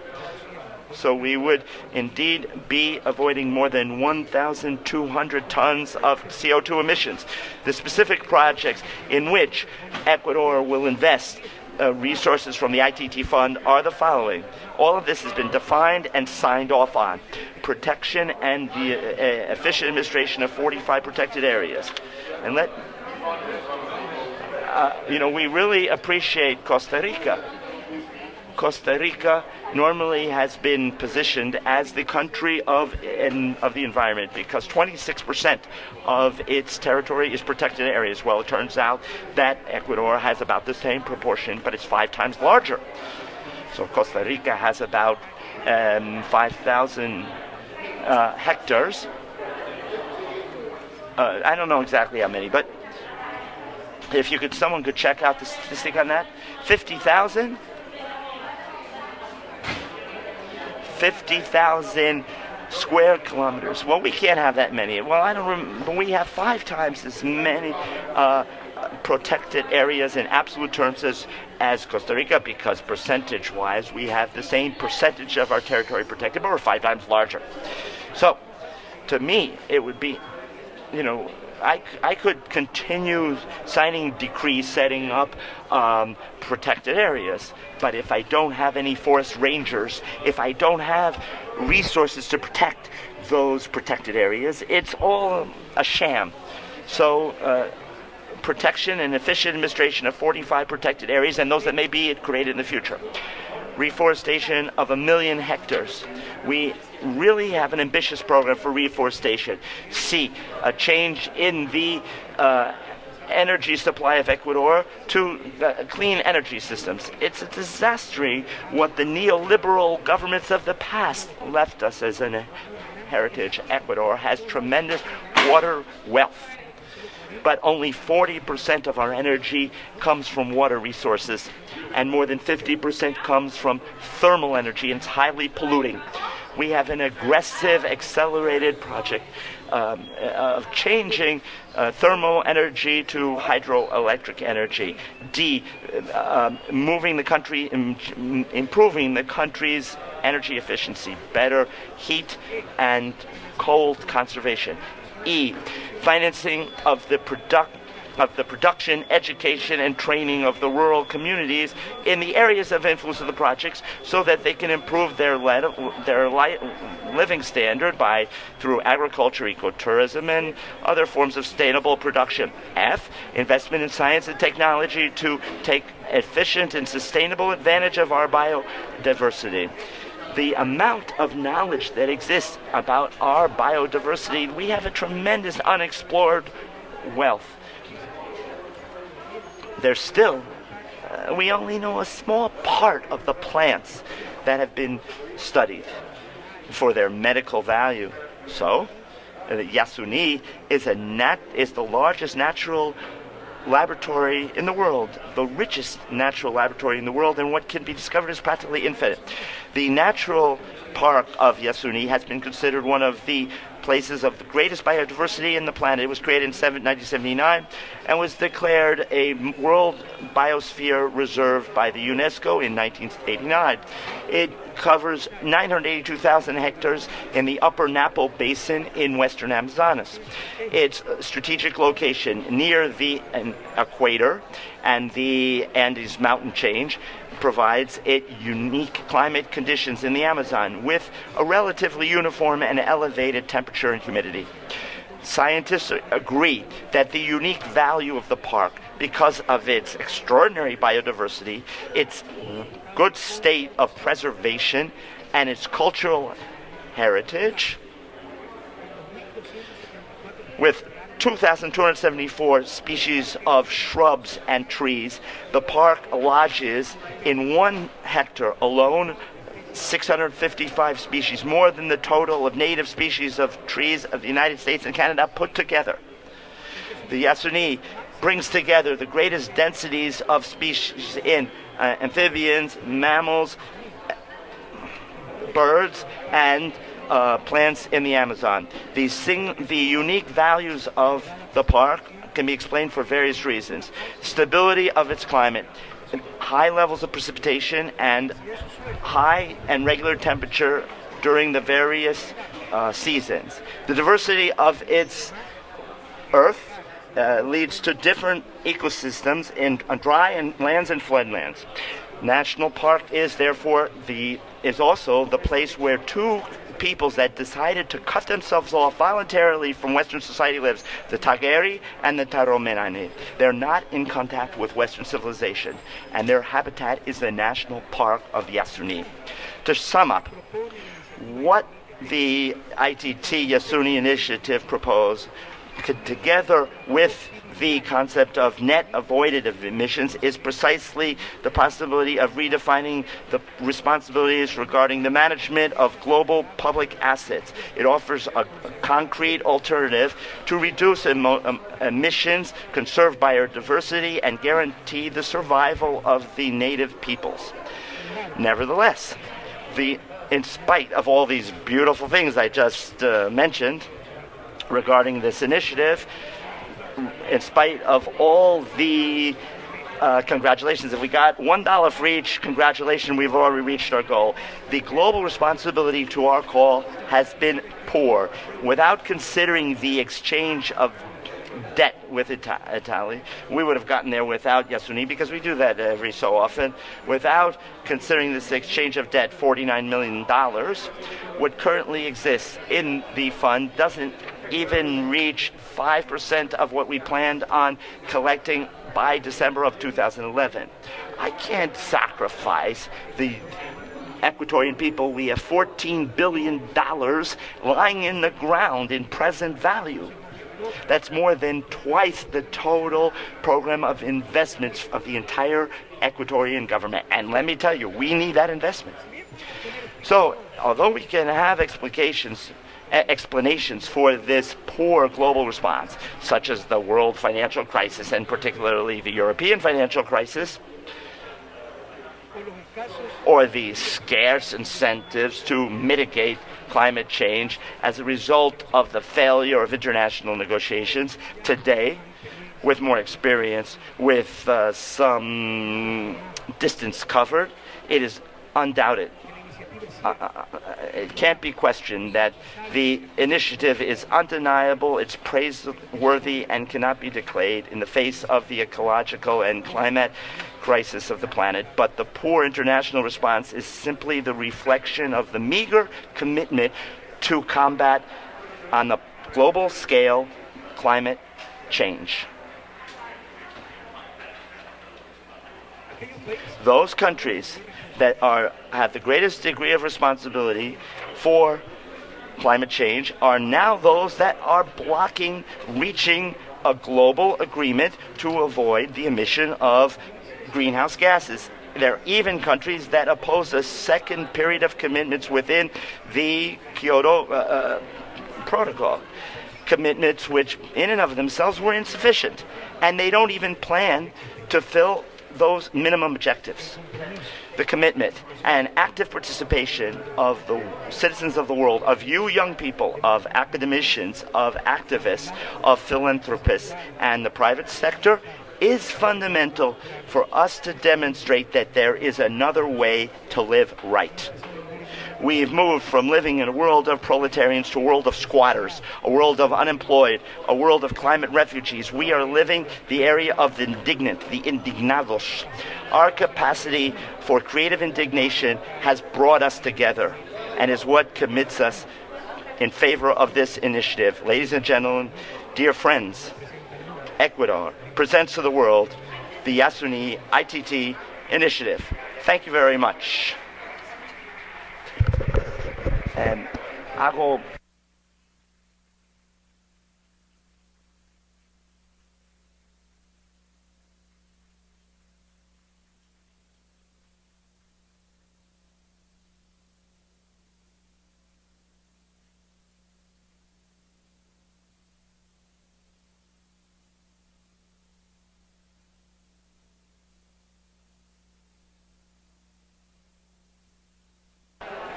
So we would indeed be avoiding more than 1,200 tons of CO2 emissions. The specific projects in which Ecuador will invest resources from the ITT fund are the following. All of this has been defined and signed off on. Protection and the efficient administration of 45 protected areas. And we really appreciate Costa Rica. Costa Rica normally has been positioned as the country of the environment because 26% of its territory is protected areas. Well, it turns out that Ecuador has about the same proportion, but it's 5 times larger. So Costa Rica has about 5,000 hectares. I don't know exactly how many, but if someone could check out the statistic on that. 50,000 square kilometers. Well, we can't have that many. Well, I don't remember, but we have 5 times as many protected areas in absolute terms as Costa Rica, because percentage-wise, we have the same percentage of our territory protected, but we're 5 times larger. So, to me, it would be, I could continue signing decrees setting up protected areas, but if I don't have any forest rangers, if I don't have resources to protect those protected areas, it's all a sham. So protection and efficient administration of 45 protected areas and those that may be created in the future. Reforestation of 1 million hectares. We really have an ambitious program for reforestation. C, a change in the energy supply of Ecuador to clean energy systems. It's a disaster what the neoliberal governments of the past left us as an heritage. Ecuador has tremendous water wealth, but only 40% of our energy comes from water resources, and more than 50% comes from thermal energy, and it's highly polluting. We have an aggressive, accelerated project of changing thermal energy to hydroelectric energy. D, moving the country, improving the country's energy efficiency, better heat and cold conservation. E, financing of the production, education, and training of the rural communities in the areas of influence of the projects, so that they can improve their living standard through agriculture, ecotourism, and other forms of sustainable production. F, investment in science and technology to take efficient and sustainable advantage of our biodiversity. The amount of knowledge that exists about our biodiversity, we have a tremendous unexplored wealth. There's still, we only know a small part of the plants that have been studied for their medical value. So, Yasoni is the largest natural laboratory in the world, the richest natural laboratory in the world, and what can be discovered is practically infinite. The natural park of Yasoni has been considered one of the places of the greatest biodiversity in the planet. It was created in 1979 and was declared a World Biosphere Reserve by the UNESCO in 1989. It covers 982,000 hectares in the upper Napo Basin in western Amazonas. Its strategic location near the equator and the Andes mountain chain provides it unique climate conditions in the Amazon with a relatively uniform and elevated temperature and humidity. Scientists agree that the unique value of the park, because of its extraordinary biodiversity, its good state of preservation, and its cultural heritage, with 2,274 species of shrubs and trees, the park lodges in 1 hectare alone 655 species, more than the total of native species of trees of the United States and Canada put together. The Yasoni brings together the greatest densities of species in amphibians, mammals, birds, and plants in the Amazon. The unique values of the park can be explained for various reasons. Stability of its climate, high levels of precipitation, and high and regular temperature during the various seasons. The diversity of its earth leads to different ecosystems in dry and lands and floodlands. National Park is therefore also the place where two peoples that decided to cut themselves off voluntarily from Western society lives, the Tageri and the Taromenane. They're not in contact with Western civilization, and their habitat is the National Park of Yasuni. To sum up, what the ITT Yasuni initiative proposed, together with the concept of net avoided emissions, is precisely the possibility of redefining the responsibilities regarding the management of global public assets. It offers a concrete alternative to reduce emissions, conserve biodiversity, and guarantee the survival of the native peoples. Nevertheless, in spite of all these beautiful things I just mentioned regarding this initiative, in spite of all the congratulations, if we got $1 for each congratulation, we've already reached our goal. The global responsibility to our call has been poor. Without considering the exchange of debt with Italy, we would have gotten there without Yasuni, because we do that every so often. Without considering this exchange of debt, $49 million, what currently exists in the fund doesn't even reach 5% of what we planned on collecting by December of 2011. I can't sacrifice the Ecuadorian people. We have $14 billion lying in the ground in present value. That's more than twice the total program of investments of the entire Ecuadorian government. And let me tell you, we need that investment. So, although we can have explanations for this poor global response, such as the world financial crisis and particularly the European financial crisis, or the scarce incentives to mitigate climate change as a result of the failure of international negotiations, today, with more experience, with some distance covered, it is undoubted. It can't be questioned that the initiative is undeniable, it's praiseworthy, and cannot be declared in the face of the ecological and climate crisis of the planet. But the poor international response is simply the reflection of the meager commitment to combat on the global scale climate change. Those countries that have the greatest degree of responsibility for climate change are now those that are blocking reaching a global agreement to avoid the emission of greenhouse gases. There are even countries that oppose a second period of commitments within the Kyoto Protocol. Commitments which in and of themselves were insufficient. And they don't even plan to fill those minimum objectives. the commitment and active participation of the citizens of the world, of you young people, of academicians, of activists, of philanthropists, and the private sector is fundamental for us to demonstrate that there is another way to live right. We've moved from living in a world of proletarians to a world of squatters, a world of unemployed, a world of climate refugees. We are living the area of the indignant, the indignados. Our capacity for creative indignation has brought us together and is what commits us in favor of this initiative. Ladies and gentlemen, dear friends, Ecuador presents to the world the Yasoni ITT initiative. Thank you very much. Hago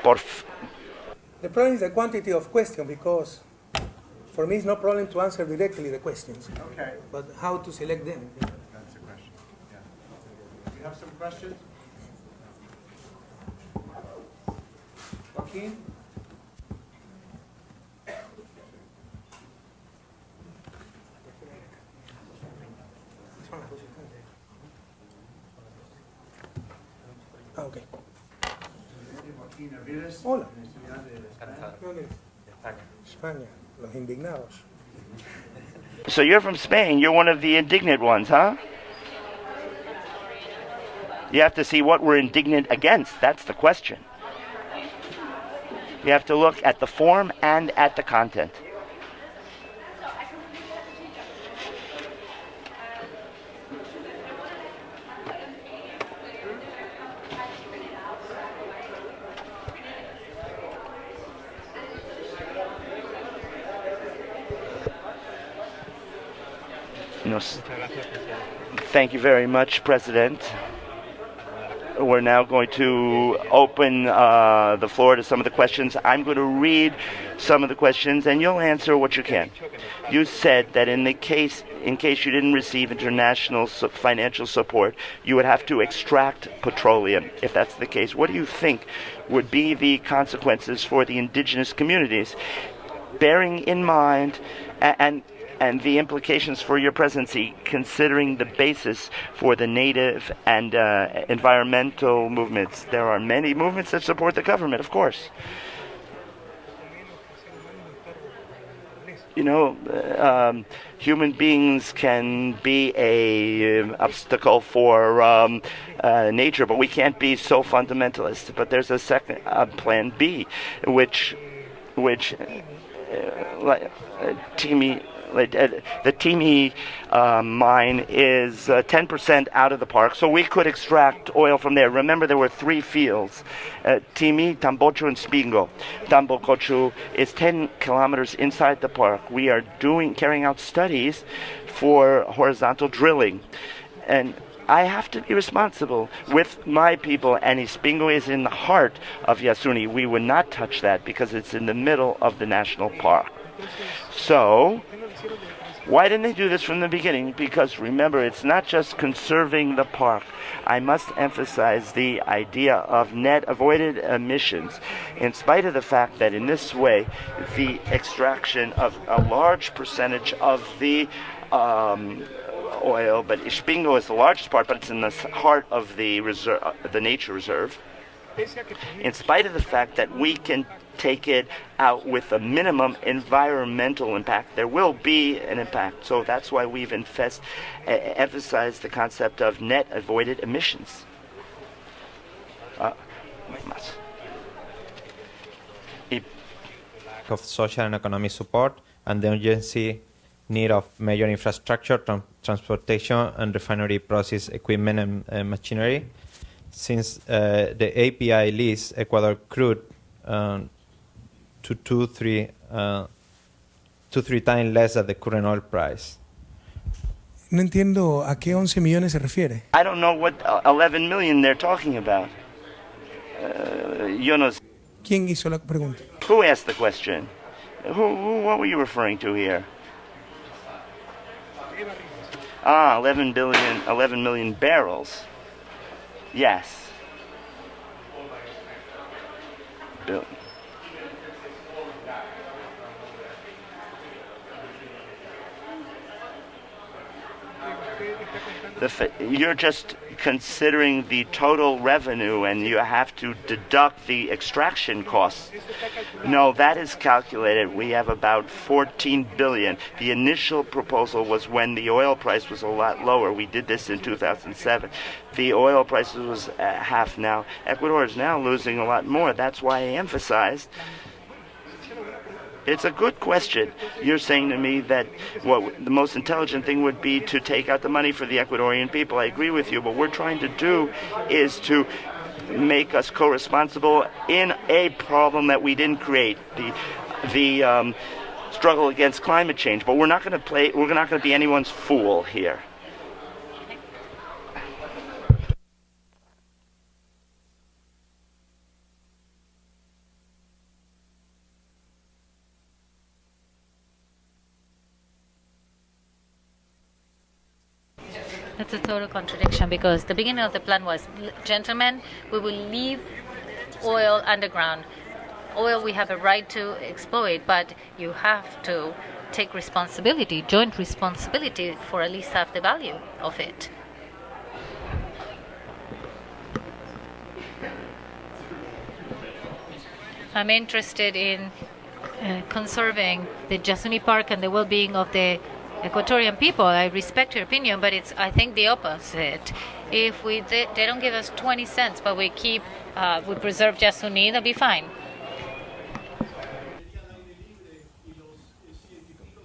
por The problem is the quantity of questions, because for me it's no problem to answer directly the questions. Okay. But how to select them? That's the question. Yeah. You have some questions? Joaquin? Okay. Joaquin Aviles. Hola. España, los indignados. So you're from Spain. You're one of the indignant ones, huh? You have to see what we're indignant against. That's the question. You have to look at the form and at the content. Thank you very much, President. We're now going to open the floor to some of the questions. I'm going to read some of the questions, and you'll answer what you can. You said that in case you didn't receive international financial support, you would have to extract petroleum. If that's the case, what do you think would be the consequences for the indigenous communities, bearing in mind and the implications for your presidency, considering the basis for the native and environmental movements? There are many movements that support the government, of course. You know, human beings can be an obstacle for nature, but we can't be so fundamentalist. But there's a second plan B, which the Timi mine is 10% out of the park, so we could extract oil from there. Remember, there were 3 fields, Timi, Tambocho, and Spingo. Tambococho is 10 kilometers inside the park. We are carrying out studies for horizontal drilling, and I have to be responsible with my people, and Spingo is in the heart of Yasuni. We would not touch that because it's in the middle of the national park. So, why didn't they do this from the beginning? Because remember, it's not just conserving the park. I must emphasize the idea of net avoided emissions, in spite of the fact that in this way, the extraction of a large percentage of the oil, but Spingo is the largest part, but it's in the heart of the reserve, the nature reserve. In spite of the fact that we can take it out with a minimum environmental impact, there will be an impact. So that's why we've emphasized the concept of net avoided emissions. Of social and economic support and the urgency need of major infrastructure, transportation and refinery process equipment and machinery. Since the API leads Ecuador crude to two, three times less than the current oil price. No entiendo a qué 11 millones se refiere. I don't know what 11 million they're talking about. Yo no. ¿Quién hizo la pregunta? Who asked the question? What were you referring to here? 11 million barrels. Yes. You're just considering the total revenue and you have to deduct the extraction costs. No, that is calculated. We have about 14 billion. The initial proposal was when the oil price was a lot lower. We did this in 2007. The oil price was half now. Ecuador is now losing a lot more. That's why I emphasized. It's a good question. You're saying to me that the most intelligent thing would be to take out the money for the Ecuadorian people. I agree with you. What we're trying to do is to make us co-responsible in a problem that we didn't create, the struggle against climate change. But we're not going to be anyone's fool here. That's a total contradiction because the beginning of the plan was, gentlemen, we will leave oil underground. Oil we have a right to exploit, but you have to take responsibility, joint responsibility for at least half the value of it. I'm interested in conserving the Yasonì Park and the well-being of the Ecuadorian people. I respect your opinion, but it's, I think, the opposite. If they don't give us 20 cents, but we preserve Yasonì, that'll be fine.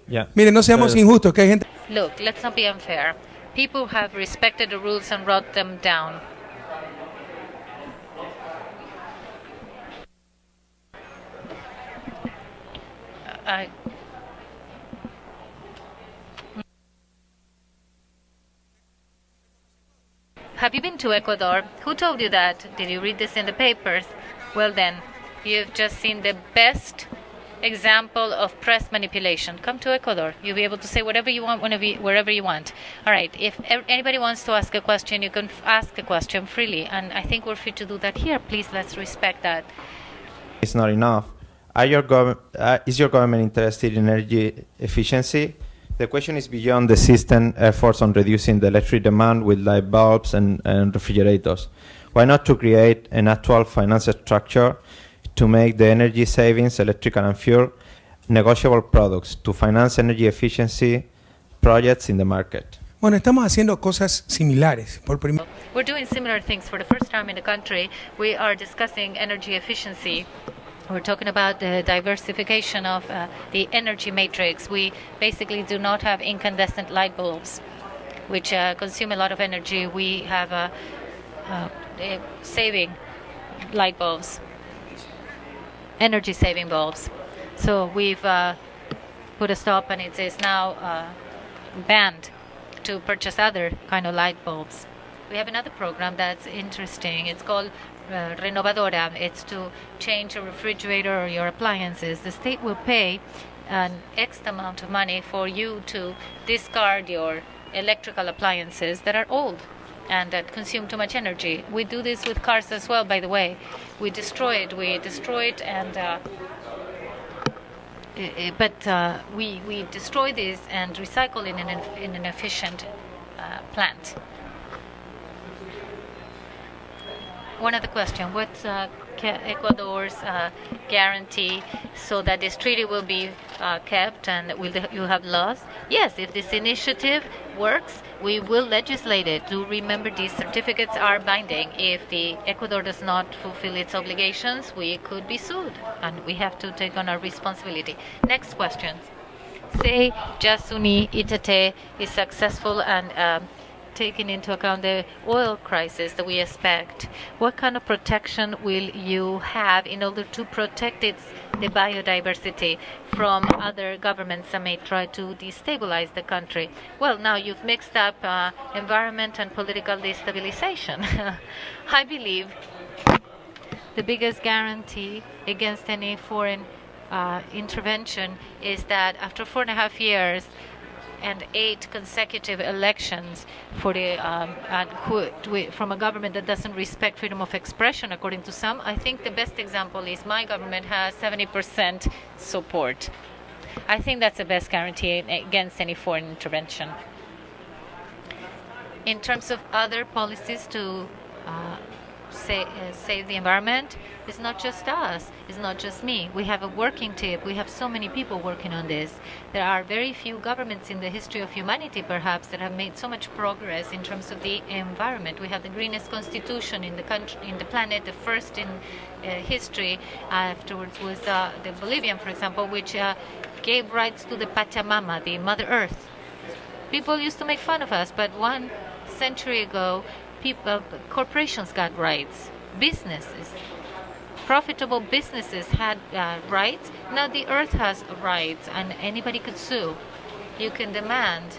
Yeah. Miren, no seamos injustos, que hay gente. Look, let's not be unfair. People have respected the rules and wrote them down. Have you been to Ecuador? Who told you that? Did you read this in the papers? Well then, you've just seen the best example of press manipulation. Come to Ecuador. You'll be able to say whatever you want, wherever you want. All right, if anybody wants to ask a question, you can ask a question freely. And I think we're free to do that here. Please, let's respect that. It's not enough. Is your government interested in energy efficiency? The question is beyond the system efforts on reducing the electric demand with light bulbs and refrigerators. Why not to create an actual financial structure to make the energy savings, electrical and fuel, negotiable products to finance energy efficiency projects in the market? Bueno, estamos haciendo cosas similares. We're doing similar things. For the first time in the country, we are discussing energy efficiency. We're talking about the diversification of the energy matrix. We basically do not have incandescent light bulbs, which consume a lot of energy. We have saving light bulbs, energy saving bulbs. So we've put a stop, and it is now banned to purchase other kind of light bulbs. We have another program that's interesting. It's called Renovadora. It's to change a refrigerator or your appliances. The state will pay an X amount of money for you to discard your electrical appliances that are old and that consume too much energy. We do this with cars as well, by the way. We destroy it, and we destroy this and recycle in an efficient plant. One other question: what's Ecuador's guarantee so that this treaty will be kept and you'll have laws? Yes, if this initiative works, we will legislate it. Do remember, these certificates are binding. If the Ecuador does not fulfill its obligations, we could be sued, and we have to take on our responsibility. Next question. Say Yasonì is successful and taking into account the oil crisis that we expect, what kind of protection will you have in order to protect the biodiversity from other governments that may try to destabilize the country? Well, now you've mixed up environment and political destabilization. I believe the biggest guarantee against any foreign intervention is that after 4.5 years and 8 consecutive elections for from a government that doesn't respect freedom of expression, according to some, I think the best example is my government has 70% support. I think that's the best guarantee against any foreign intervention. In terms of other policies to save the environment, it's not just us, it's not just me. We have a working team. We have so many people working on this. There are very few governments in the history of humanity, perhaps, that have made so much progress in terms of the environment. We have the greenest constitution in the country, in the planet, the first in history. Afterwards was the Bolivian, for example, which gave rights to the Pachamama, the Mother Earth. People used to make fun of us, but 1 century ago, corporations got rights. Businesses, profitable businesses had rights. Now the earth has rights, and anybody could sue. You can demand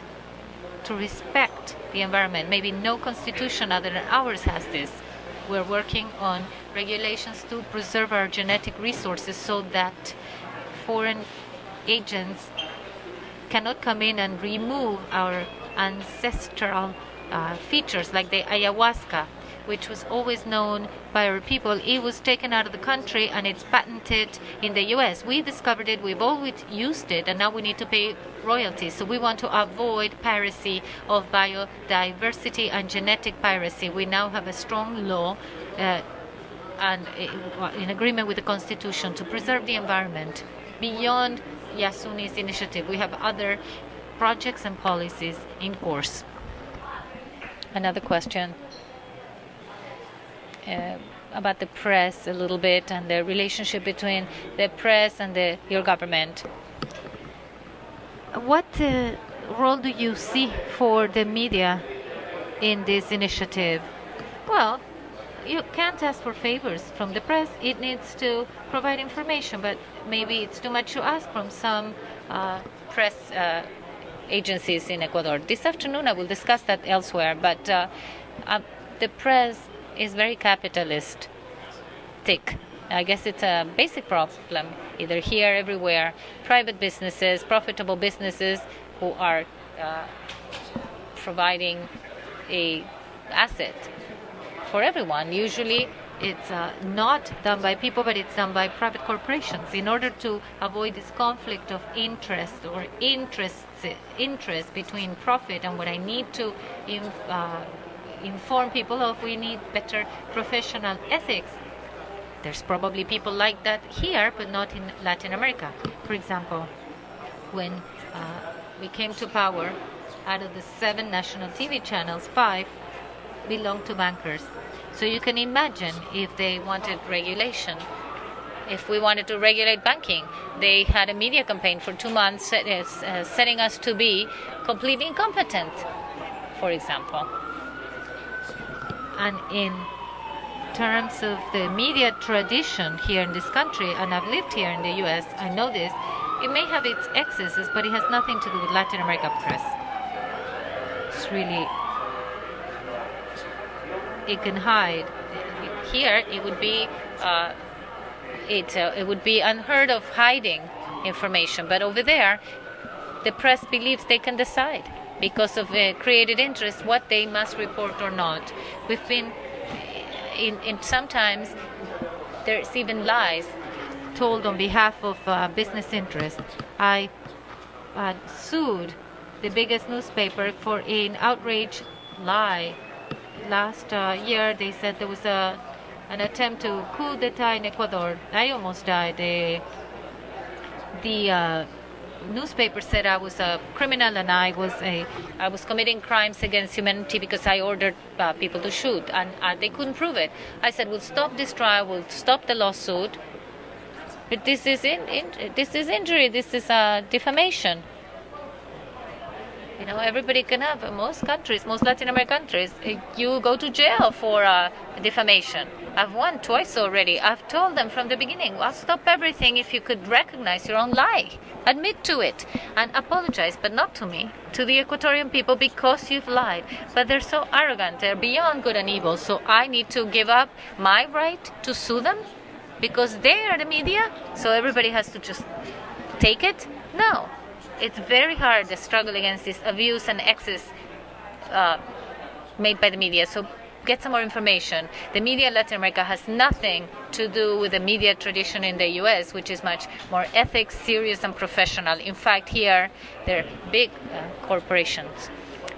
to respect the environment. Maybe no constitution other than ours has this. We're working on regulations to preserve our genetic resources so that foreign agents cannot come in and remove our ancestral features, like the ayahuasca, which was always known by our people. It was taken out of the country and it's patented in the US. We discovered it, we've always used it, and now we need to pay royalties. So we want to avoid piracy of biodiversity and genetic piracy. We now have a strong law and in agreement with the Constitution to preserve the environment. Beyond Yasuni's initiative, we have other projects and policies in course. Another question about the press a little bit and the relationship between the press and your government. What role do you see for the media in this initiative? Well, you can't ask for favors from the press. It needs to provide information, but maybe it's too much to ask from some press agencies in Ecuador. This afternoon I will discuss that elsewhere, but the press is very capitalistic. I guess it's a basic problem, either here, everywhere. Private businesses, profitable businesses who are providing a asset for everyone. Usually it's not done by people, but it's done by private corporations. In order to avoid this conflict of interest or interest between profit and what I need to inform people of, we need better professional ethics. There's probably people like that here, but not in Latin America. For example, when we came to power, out of the 7 national TV channels, 5 belong to bankers. So you can imagine if they wanted regulation, if we wanted to regulate banking, they had a media campaign for 2 months setting us to be completely incompetent, for example. And in terms of the media tradition here in this country, and I've lived here in the US, I know this, it may have its excesses, but it has nothing to do with Latin America press. It's really, it can hide. Here, it would be it would be unheard of hiding information, but over there, the press believes they can decide because of created interest what they must report or not. We've been in sometimes there's even lies told on behalf of business interests. I sued the biggest newspaper for an outrage lie. Last year they said there was an attempt to coup d'etat in Ecuador. I almost died. The newspaper said I was a criminal and I was committing crimes against humanity because I ordered people to shoot, and they couldn't prove it. I said, we'll stop this trial, we'll stop the lawsuit, but this is injury, this is defamation. You know, everybody can have, most countries, most Latin American countries, you go to jail for defamation. I've won twice already. I've told them from the beginning, I'll stop everything if you could recognize your own lie. Admit to it and apologize, but not to me, to the Ecuadorian people, because you've lied. But they're so arrogant, they're beyond good and evil, so I need to give up my right to sue them because they are the media, so everybody has to just take it? No. It's very hard to struggle against this abuse and excess made by the media. So get some more information. The media in Latin America has nothing to do with the media tradition in the U.S., which is much more ethics, serious, and professional. In fact, here, they're big corporations.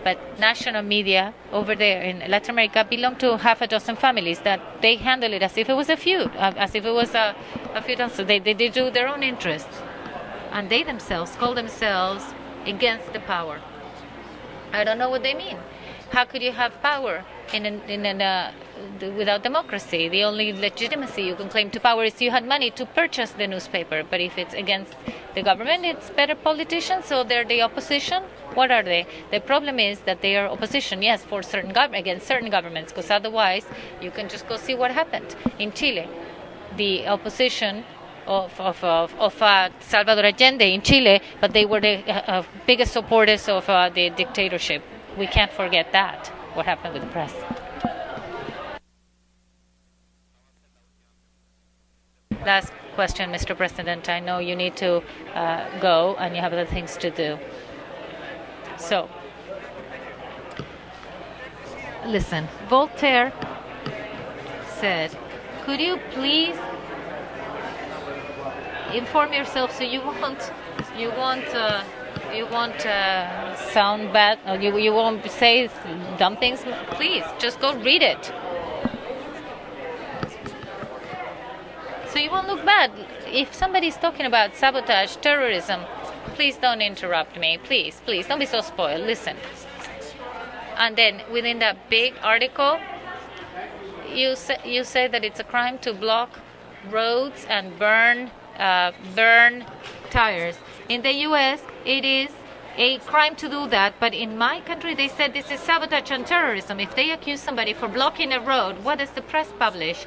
But national media over there in Latin America belong to half a dozen families that they handle it as if it was a feud, as if it was a feud. So they do their own interests. And they themselves call themselves against the power. I don't know what they mean. How could you have power without democracy? The only legitimacy you can claim to power is you had money to purchase the newspaper. But if it's against the government, it's better politicians, so they're the opposition. What are they? The problem is that they are opposition, yes, for certain against certain governments, because otherwise you can just go see what happened in Chile. The opposition of Salvador Allende in Chile, but they were the biggest supporters of the dictatorship. We can't forget that, what happened with the press. Last question, Mr. President. I know you need to go and you have other things to do. So, listen, Voltaire said, could you please inform yourself so you won't sound bad, or you won't say dumb things. Please just go read it, so you won't look bad. If somebody's talking about sabotage, terrorism, please don't interrupt me. Please don't be so spoiled. Listen. And then within that big article, you say that it's a crime to block roads and burn tires. In the U.S., it is a crime to do that, but in my country, they said this is sabotage and terrorism. If they accuse somebody for blocking a road, what does the press publish?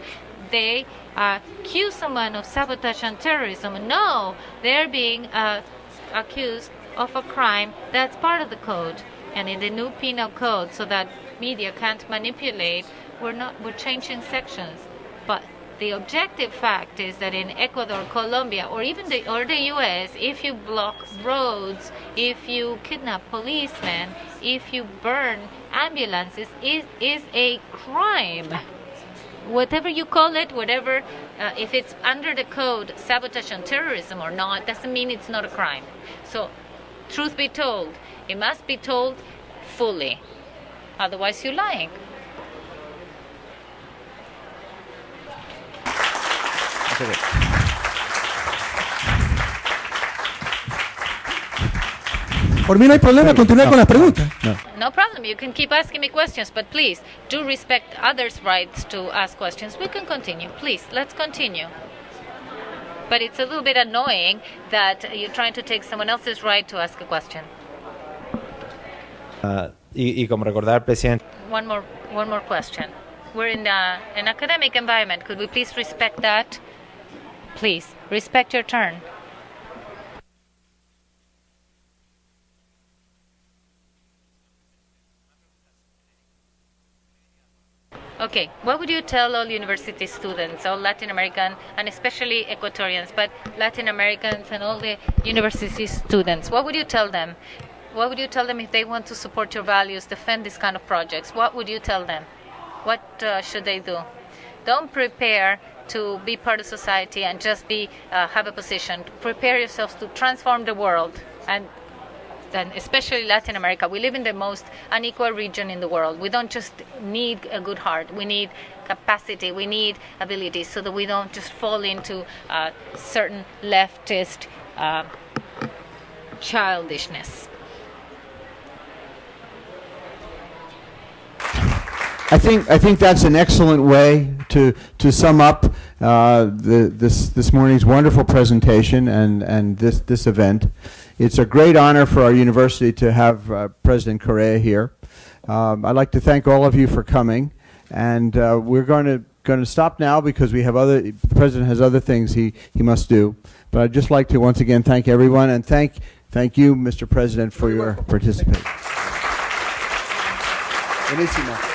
They accuse someone of sabotage and terrorism. No, they're being accused of a crime that's part of the code. And in the new penal code, so that media can't manipulate, we're changing sections. But the objective fact is that in Ecuador, Colombia, or even the U.S., if you block roads, if you kidnap policemen, if you burn ambulances, it is a crime. Whatever you call it, whatever, if it's under the code sabotage and terrorism or not, doesn't mean it's not a crime. So, truth be told, it must be told fully. Otherwise, you're lying. Por mí no hay problema continuar con las preguntas. No problem. You can keep asking me questions, but please do respect others' rights to ask questions. We can continue. Please, let's continue. But it's a little bit annoying that you're trying to take someone else's right to ask a question. Y como recordar, presidente. One more question. We're in an academic environment. Could we please respect that? Please, respect your turn. Okay, what would you tell all university students, all Latin American, and especially Ecuadorians, but Latin Americans and all the university students, what would you tell them? What would you tell them if they want to support your values, defend this kind of projects? What would you tell them? What should they do? Don't prepare to be part of society and just have a position. Prepare yourselves to transform the world, and especially Latin America. We live in the most unequal region in the world. We don't just need a good heart. We need capacity. We need abilities so that we don't just fall into certain leftist childishness. I think that's an excellent way to sum up this morning's wonderful presentation and this event. It's a great honor for our university to have President Correa here. I'd like to thank all of you for coming, and we're going to stop now because the President has other things he must do. But I'd just like to once again thank everyone, and thank you, Mr. President, for your participation. Buenísimo.